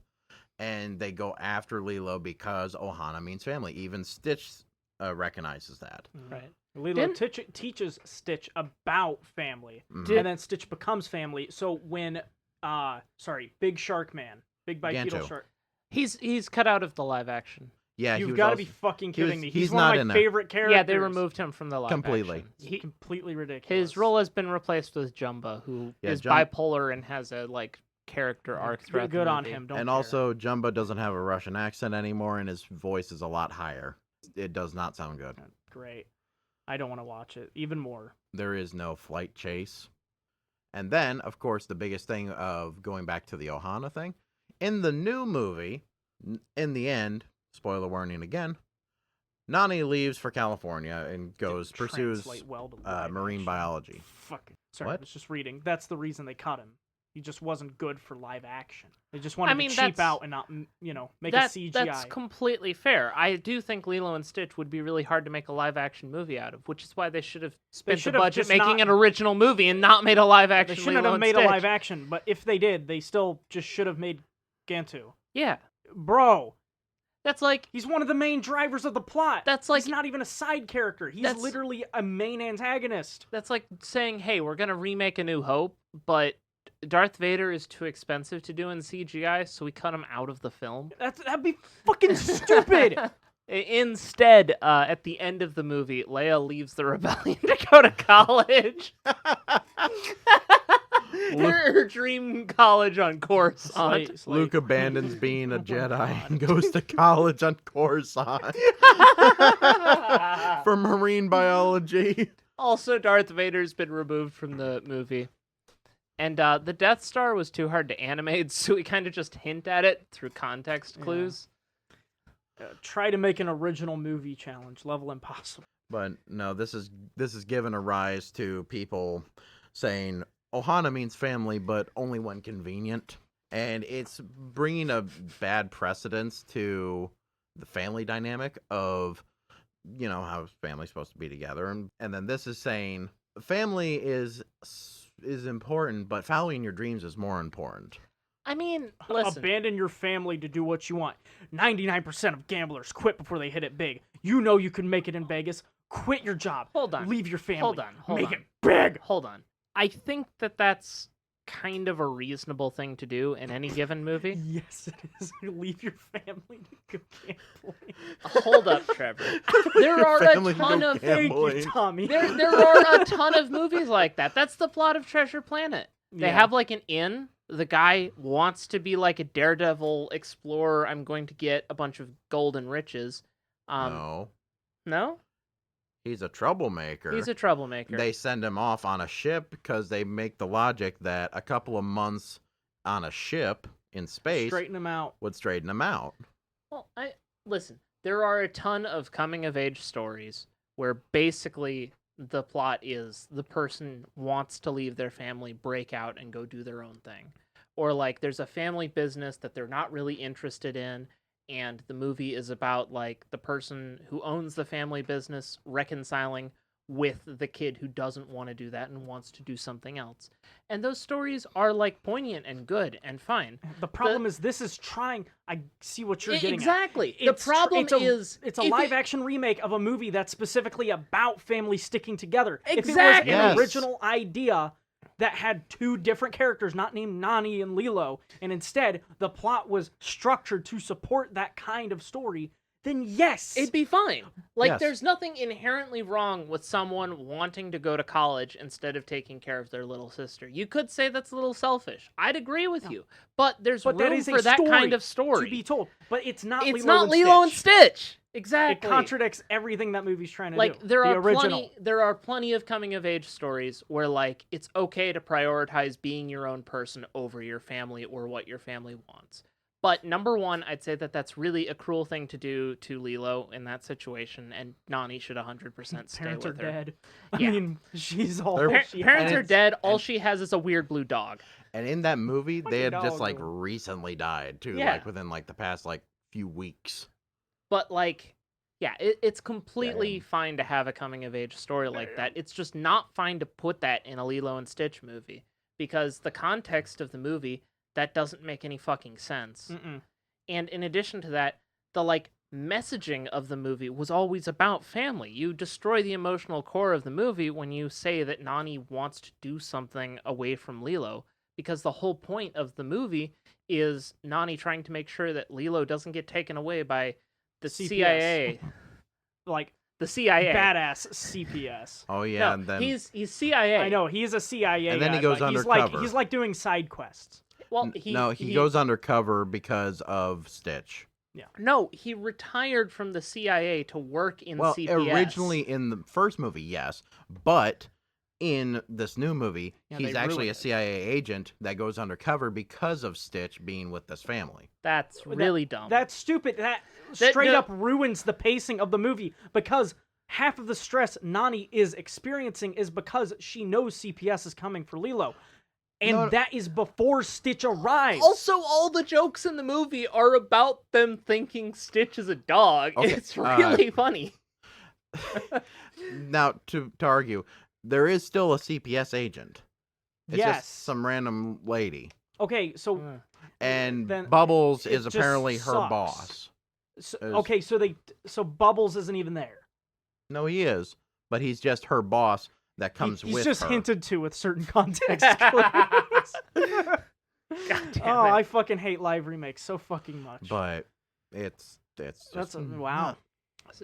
and they go after Lilo because Ohana means family. Even Stitch recognizes that. Right. Lilo teaches Stitch about family, Mhm. and then Stitch becomes family. So when, Big Shark Man, Big Bipedal Gantu. Shark, He's cut out of the live action. Yeah, you've got to be fucking he was- kidding me. he's He's one not of in my there. favorite characters. Yeah, they removed him from the live Completely. action. It's completely ridiculous. His role has been replaced with Jumba, who Yeah, is Jum- bipolar and has a like character arc throughout Good the on movie. him. Don't And care. also, Jumbo doesn't have a Russian accent anymore, and his voice is a lot higher. it does not sound good. Great. I don't want to watch it. Even more. There is no flight chase. And then, of course, the biggest thing of going back to the Ohana thing, in the new movie, in the end, spoiler warning again, Nani leaves for California and pursues Translate well to live marine action. biology. Fucking. Sorry, I What? was just reading. That's the reason they cut him. He just wasn't good for live action. They just wanted to cheap that's- out and not, make a CGI. That's completely fair. I do think Lilo and Stitch would be really hard to make a live action movie out of, which is why they should have spent the should have budget just making not- an original movie and not made a live They action. shouldn't Lilo have and made Stitch. a live action, but if they did, they still just should have made Gantu. Yeah, Bro, that's like he's one of the main drivers of the plot. That's like- he's not even a side character. He's That's- literally a main antagonist. saying, hey, we're gonna remake A New Hope, but Darth Vader is too expensive to do in CGI, so we cut him out of the film. That'd be fucking stupid. Instead, at the end of the movie, Leia leaves the rebellion to go to college. her dream college on Coruscant. Luke abandons being a Jedi and goes to college on Coruscant for marine biology. Also, Darth Vader's been removed from the movie. And the Death Star was too hard to animate, so we kind of just hint at it through context clues. Try to make an original movie challenge. Level impossible. But no, this is given a rise to people saying Ohana means family, but only when convenient, and it's bringing a bad precedence to the family dynamic of, how family's supposed to be together, and then this is saying family is important, but following your dreams is more important. I mean, listen. Abandon your family to do what you want. 99% of gamblers quit before they hit it big. You know you can make it in Vegas. Quit your job. Hold on. Leave your family. Hold on. Make it big. Hold on. I think that's kind of a reasonable thing to do in any given movie. Yes, it is. Leave your family to go gambling. Hold up, Trevor. There are Family a to ton go of gambling. Thank you, Tommy. there are a ton of movies like that. That's the plot of Treasure Planet. They have like an inn. The guy wants to be like a daredevil explorer. I'm going to get a bunch of gold and riches. No, No? he's a troublemaker. He's a troublemaker. They send him off on a ship because they make the logic that a couple of months on a ship in space Straighten them out. would straighten him out. Well, listen. There are a ton of coming of age stories where basically the plot is the person wants to leave their family, break out, and go do their own thing. Or like there's a family business that they're not really interested in, and the movie is about like the person who owns the family business reconciling with the kid who doesn't want to do that and wants to do something else. And those stories are like poignant and good and fine. The problem is this is trying. I see what you're getting exactly. at. The problem is it's a if live action remake of a movie that's specifically about families sticking together. Exactly. If it was Yes. an original idea that had two different characters, not named Nani and Lilo, and instead the plot was structured to support that kind of story, then yes, it'd be fine. Like, Yes. there's nothing inherently wrong with someone wanting to go to college instead of taking care of their little sister. You could say that's a little selfish. I'd agree with you. But there's but that room is for a that story kind of story. to be told. But it's not. It's Lilo not and Lilo and Stitch. Stitch. Exactly. It contradicts everything that movie's trying to Like do. there the are original. there are plenty of coming of age stories where like it's okay to prioritize being your own person over your family or what your family wants. But number one, I'd say that that's really a cruel thing to do to Lilo in that situation, and Nani should 100% stay Parents are with her. dead. Yeah. I mean, she's all. They're- she Parents has. are dead. All she has is a weird blue dog. And in that movie, they had Fucking just like dog. recently died too, Yeah. like within like the past like few weeks. But like, yeah, it's completely Damn. fine to have a coming of age story like that. It's just not fine to put that in a Lilo and Stitch movie because the context of the movie that doesn't make any fucking sense. Mm-mm. And in addition to that, the like messaging of the movie was always about family. You destroy the emotional core of the movie when you say that Nani wants to do something away from Lilo, because the whole point of the movie is Nani trying to make sure that Lilo doesn't get taken away by the CPS. CIA. Like The CIA. badass CPS. Oh yeah, No, and then he's CIA. I know he's a CIA. And then he guy, goes but undercover. He's like doing side quests. Well, no, he goes undercover because of Stitch. No, he retired from the CIA to work in Well, CPS. originally in the first movie, yes, but in this new movie, Yeah, he's they actually ruined a it. CIA agent that goes undercover because of Stitch being with this family. That's really dumb. That's stupid. That straight no- up ruins the pacing of the movie because half of the stress Nani is experiencing is because she knows CPS is coming for Lilo. And No. that is before Stitch arrives. Also, all the jokes in the movie are about them thinking Stitch is a dog. Okay, It's really funny. Now, to argue, there is still a CPS agent. It's yes. just some random lady. Okay, so And then Bubbles it is just apparently her sucks. boss. okay, so Bubbles isn't even there. No, he is, but he's just her boss that comes He's with just her. hinted to with certain context clues. God damn Oh, it. I fucking hate live remakes so fucking much. But it's just That's wow. not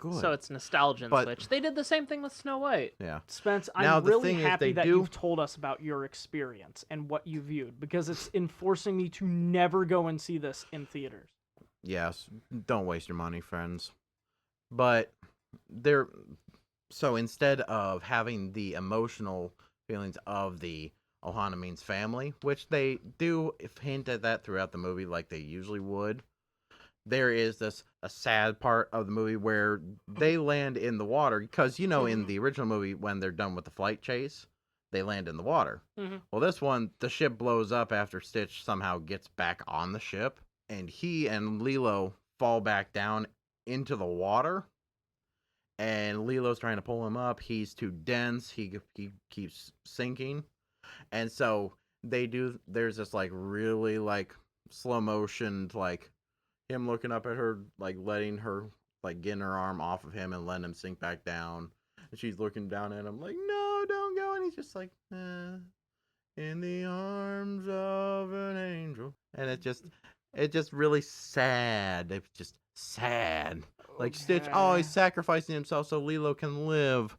good. So it's nostalgia and But- Switch. They did the same thing with Snow White. Yeah. Spence, Now, I'm the really thing is, happy they that do- you've told us about your experience and what you viewed because it's enforcing me to never go and see this in theaters. Yes, don't waste your money, friends. But so instead of having the emotional feelings of the Ohana means family, which they do hint at that throughout the movie like they usually would, there is a sad part of the movie where they land in the water because, in the original movie, when they're done with the flight chase, they land in the water. Mm-hmm. Well, this one, the ship blows up after Stitch somehow gets back on the ship, and he and Lilo fall back down into the water, and Lilo's trying to pull him up. He's too dense. He keeps sinking, and so there's this really slow motion him looking up at her, letting her getting her arm off of him and letting him sink back down, and she's looking down at him like, no, don't go, and he's just like, in the arms of an angel, and it's just really sad. It's just sad. Stitch, he's sacrificing himself so Lilo can live.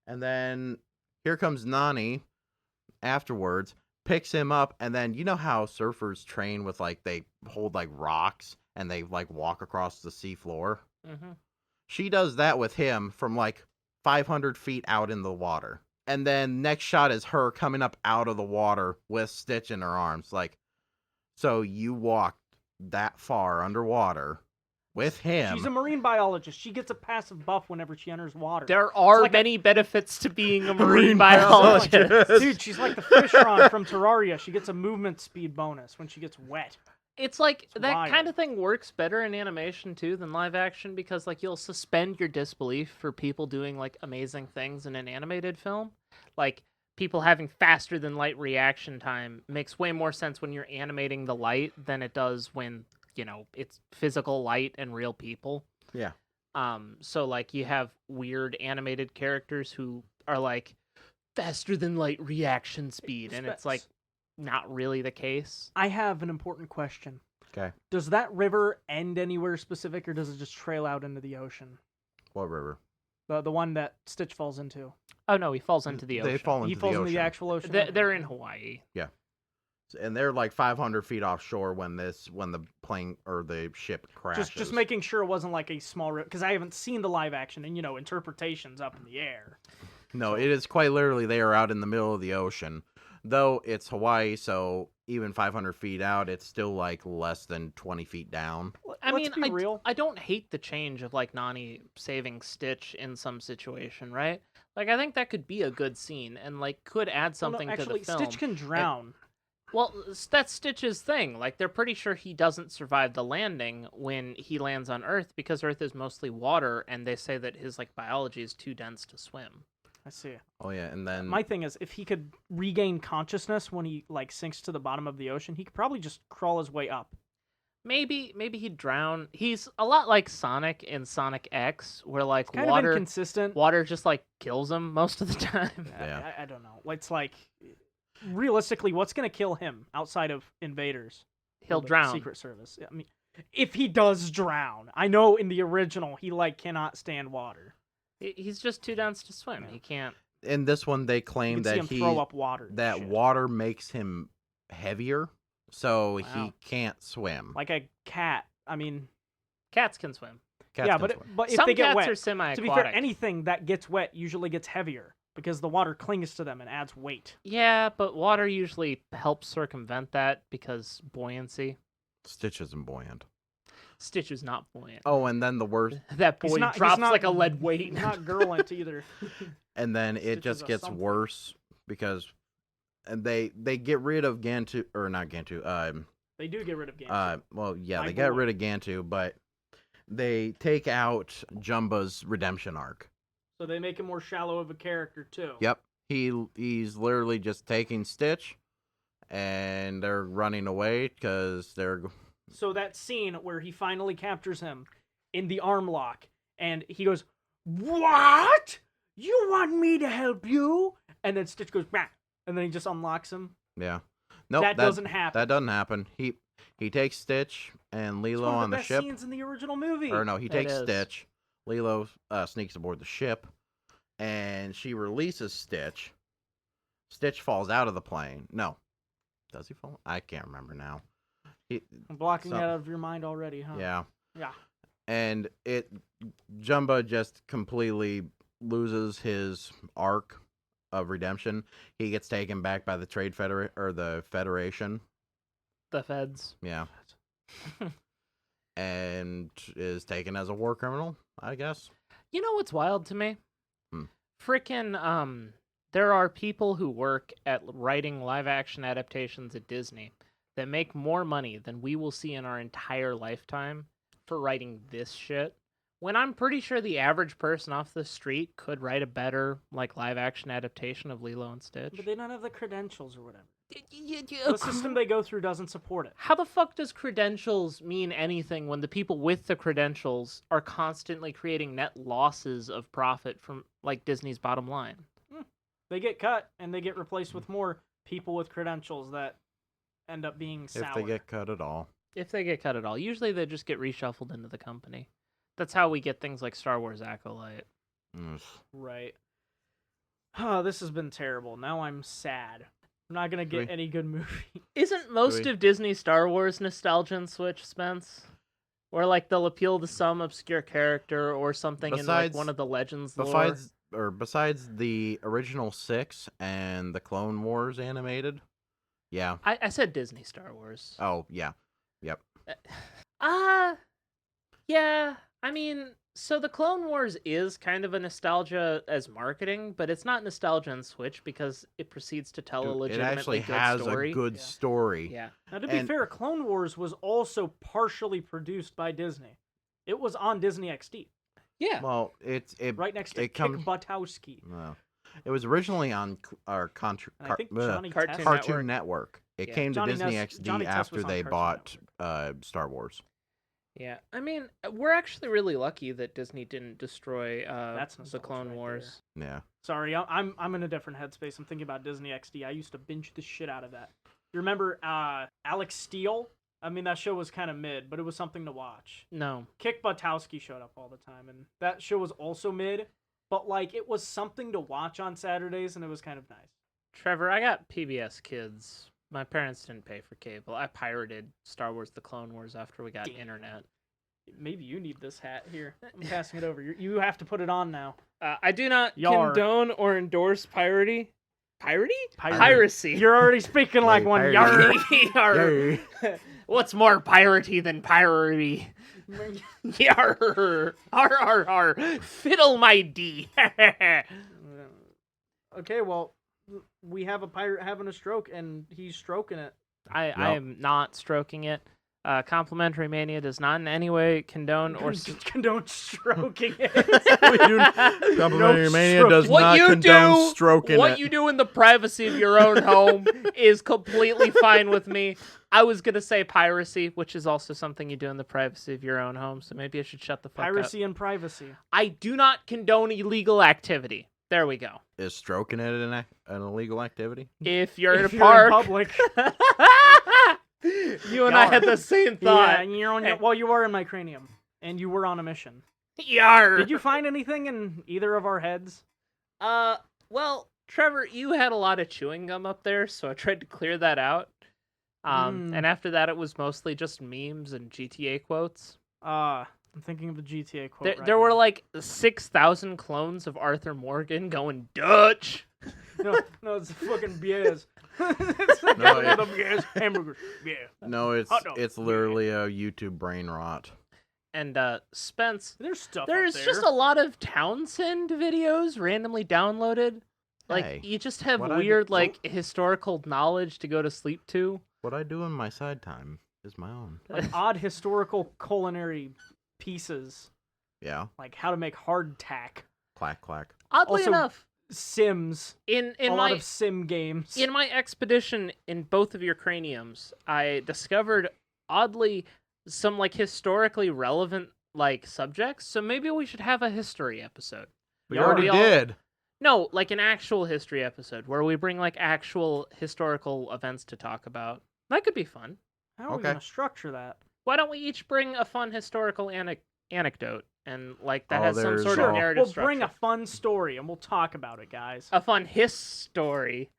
And then here comes Nani afterwards, picks him up, and then you know how surfers train with they hold rocks and they walk across the sea floor? Mm-hmm. She does that with him from 500 feet out in the water. And then next shot is her coming up out of the water with Stitch in her arms. So you walked that far underwater with him. She's a marine biologist. She gets a passive buff whenever she enters water. There are many benefits to being a marine biologist. Dude, she's like the Fishron from Terraria. She gets a movement speed bonus when she gets wet. It's that wild. kind of thing works better in animation too than live action because you'll suspend your disbelief for people doing amazing things in an animated film. People having faster than light reaction time makes way more sense when you're animating the light than it does when, it's physical light and real people. Yeah. So you have weird animated characters who are faster than light reaction speed, and it's not really the case. I have an important question. Okay. Does that river end anywhere specific, or does it just trail out into the ocean? What river? The one that Stitch falls into. Oh no, he falls into the ocean. They fall into He the falls ocean. into the actual ocean. They're in Hawaii. Yeah. And they're 500 feet offshore when the plane or the ship crashes. Just making sure it wasn't a small river, because I haven't seen the live action, and interpretations up in the air. No, it is quite literally they are out in the middle of the ocean. Though it's Hawaii, so even 500 feet out, it's still less than 20 feet down. Let's be real. I don't hate the change of Nani saving Stitch in some situation, right? I think that could be a good scene and could add something to the film. Stitch can drown. Well, that's Stitch's thing. They're pretty sure he doesn't survive the landing when he lands on Earth because Earth is mostly water, and they say that his biology is too dense to swim. I see. Oh yeah, and then My thing is, if he could regain consciousness when he sinks to the bottom of the ocean, he could probably just crawl his way up. Maybe he'd drown. He's a lot like Sonic in Sonic X, where Kind of inconsistent. water just kills him most of the time. Yeah. I don't know. It's realistically, what's gonna kill him outside of invaders? He'll Or the drown. Secret Service. I mean, if he does drown, I know in the original he cannot stand water. He's just too dense to swim. Yeah. He can't. in this one they You claim can see that him he throw up water. and that shit. water makes him heavier, so Wow. he can't swim. Like a cat. I mean, Cats can swim. Cats yeah, can but swim. but if Some they get cats wet, are semi-aquatic. to be fair, anything that gets wet usually gets heavier because the water clings to them and adds weight. Yeah, but water usually helps circumvent that because buoyancy. Stitch isn't buoyant. Stitch is not buoyant. Oh, and then the worst, That He's boy not- he's drops not- like a lead weight. He's not girlant either. and then it Stitch is just a gets something. worse because, and they get rid of Gantu, or not Gantu. They do get rid of games. Well, yeah, My they got boy. rid of Gantu, but they take out Jumba's redemption arc. So they make him more shallow of a character too. Yep, he's literally just taking Stitch, and they're running away because they're. So that scene where he finally captures him in the arm lock, and he goes, "What? You want me to help you?" And then Stitch goes, "Bah," and then he just unlocks him. Yeah. Nope, that doesn't happen. That doesn't happen. He takes Stitch and It's Lilo one of on the the best ship. scenes in the original movie. Or no, he It takes is. Stitch. Lilo sneaks aboard the ship, and she releases Stitch. Stitch falls out of the plane. No, does he fall? I can't remember now. I'm blocking So- that out of your mind already, huh? Yeah, Yeah. and Jumba just completely loses his arc of redemption. He gets taken back by the the Federation. The feds. Yeah. And is taken as a war criminal, I guess. You know what's wild to me? Hmm. Frickin' there are people who work at writing live action adaptations at Disney that make more money than we will see in our entire lifetime for writing this shit. When I'm pretty sure the average person off the street could write a better like live action adaptation of Lilo and Stitch. But they don't have the credentials or whatever. The system they go through doesn't support it. How the fuck does credentials mean anything when the people with the credentials are constantly creating net losses of profit from like Disney's bottom line? They get cut and they get replaced with more people with credentials that end up being sour. If they get cut at all. If they get cut at all. Usually they just get reshuffled into the company. That's how we get things like Star Wars Acolyte. Mm. Right. Oh, this has been terrible. Now I'm sad. I'm not gonna get Really? any good movie. Isn't most we- of Disney Star Wars nostalgia and Switch, Spence? Or like they'll appeal to some obscure character or something in like Besides- one of the Legends lore. Besides the original 6 and the Clone Wars animated. Yeah. I said Disney Star Wars. Oh, yeah. Yep. Yeah. I mean, so the Clone Wars is kind of a nostalgia as marketing, but it's not nostalgia in Switch because it proceeds to tell a Dude, it legitimately actually good has story. a good Yeah. story. Yeah. Now, to be And- fair, Clone Wars was also partially produced by Disney. It was on Disney XD, Yeah. Well, it right next to it comes- Kick Buttowski. no. It was originally on our And I think Johnny Cartoon Test. Cartoon Network. It Yeah. came to Johnny Disney Ness- XD Johnny Test was after on they Cartoon bought Network. Star Wars. Yeah. I mean, we're actually really lucky that Disney didn't destroy That's the nostalgia Clone right Wars. Yeah. Sorry, I'm in a different headspace. I'm thinking about Disney XD. I used to binge the shit out of that. You remember Alex Steele? I mean, that show was kind of mid, but it was something to watch. No. Kick Buttowski showed up all the time, and that show was also mid, but like it was something to watch on Saturdays, and it was kind of nice. Trevor, I got PBS Kids. My parents didn't pay for cable. I pirated Star Wars The Clone Wars after we got Damn. internet. Maybe you need this hat here. I'm passing it over. You have to put it on now. I do not Yar. condone or endorse piracy. Piracy. Piracy. You're already speaking like Hey, one. piracy. Yarr. Yarr. What's more piratey than piracy? Yarr. Har har har. Fiddle my D. Okay, well, we have a pirate having a stroke, and he's stroking it. I am not stroking it. Complimentary Mania does not in any way condone or... Condone stroking it. Complimentary Mania stroke. does What not you condone do, stroking what it. you do in the privacy of your own home is completely fine with me. I was gonna say piracy, which is also something you do in the privacy of your own home. So maybe I should shut the fuck Piracy up. and privacy. I do not condone illegal activity. There we go. Is stroking it an illegal activity? If you're in a If you're park, in public. you and I had the same thought. Yeah, and you're on your, well, you are in my cranium, and you were on a mission. Yar. Did you find anything in either of our heads? Well, Trevor, you had a lot of chewing gum up there, so I tried to clear that out. Mm. And after that, it was mostly just memes and GTA quotes. I'm thinking of the GTA quote. There, right there were now. like 6,000 clones of Arthur Morgan going Dutch. No, it's fucking beers. It's the guy with the beers, hamburgers, yeah. No, it's Hot dog. it's literally a YouTube brain rot. And Spence, There's stuff. there's up there. just a lot of Townsend videos randomly downloaded. Like Hey, you just have what I do- weird like historical knowledge to go to sleep to. What I do in my side time is my own. like odd historical culinary pieces, Yeah. like how to make hardtack. Clack clack. Oddly Also, enough, Sims. in a my lot of sim games. in my expedition in both of your craniums, I discovered oddly some like historically relevant like subjects. So maybe we should have a history episode. We Yeah, already we all- did. No, like an actual history episode where we bring like actual historical events to talk about. That could be fun. How are we Okay. gonna structure that? Why don't we each bring a fun historical anecdote and like that Oh, has some there's sort all- of narrative We'll structure. bring a fun story and we'll talk about it, guys. A fun his story.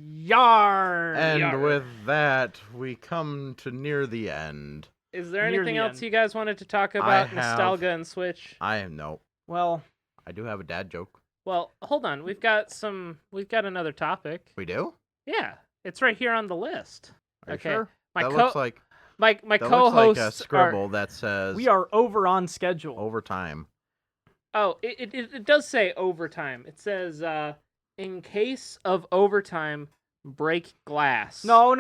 Yar. And Yarr. with that, we come to near the end. Is there Near anything the else end. you guys wanted to talk I about have- nostalgia and Switch? I am no. Well, I do have a dad joke. Well, hold on. We've got another topic. We do? Yeah, it's right here on the list. Are you Okay. sure? My that co- looks like my that looks like a co-hosts scribble that says we are over on schedule. overtime. Oh, it does say overtime. It says in case of overtime, break glass. No.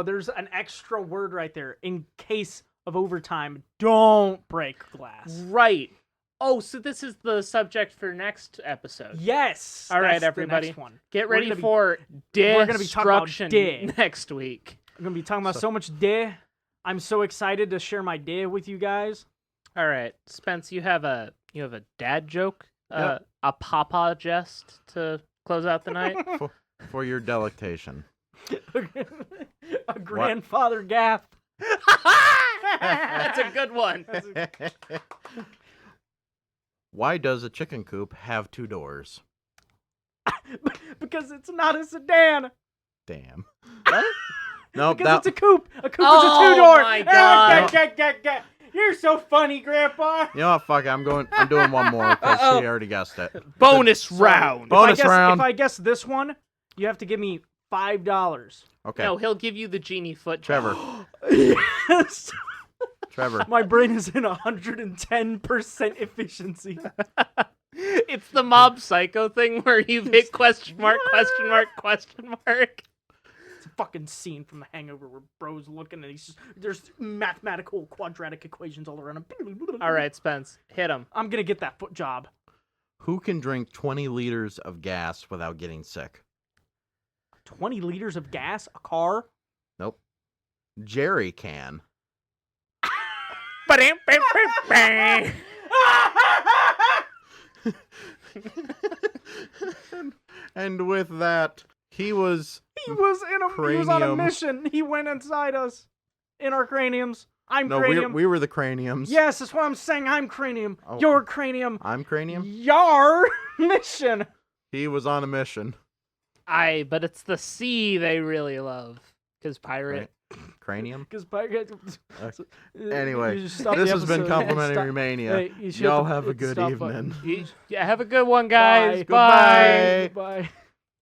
There's an extra word right there. In case of overtime, don't break glass. Right. Oh, so this is the subject for next episode. Yes. All right, that's the everybody. next one. Get We're ready gonna be- for we're gonna be talking about destruction day. next week. I'm gonna be talking about so much day. I'm so excited to share my day with you guys. All right, Spence, you have a dad joke, Yep. a papa jest to close out the night. For your delectation. A grandfather gap. That's a good one. Why does a chicken coop have 2 doors? Because it's not a sedan. Damn. What? Nope. Because it's a coupe. A coupe Oh is a 2-door. my God. You're so funny, Grandpa. You know what? Fuck it. I'm doing one more because Uh-oh. she already guessed it. Bonus round. Bonus round. If I guess this one, you have to give me $5. Okay. No, he'll give you the genie foot. Trevor. Yes. Trevor. My brain is in 110% efficiency. It's the Mob Psycho thing where you hit question mark, question mark, question mark. It's a fucking scene from The Hangover where bro's looking and there's mathematical quadratic equations all around him. All right, Spence, hit him. I'm gonna get that foot job. Who can drink 20 liters of gas without getting sick? 20 liters of gas? A car? Nope. Jerry can. And with that, he was He was on a Cranium. mission. He went inside us. In our craniums. I'm no, cranium. we were the craniums. Yes, that's what I'm saying. I'm cranium. Oh. You're cranium. I'm cranium. Your mission. He was on a mission. But it's the sea they really love. Because pirate. Cranium. Because Anyway, this has been Complimentary Mania. Y'all have a good evening. Yeah, have a good one, guys. Bye. Bye. Goodbye. Bye.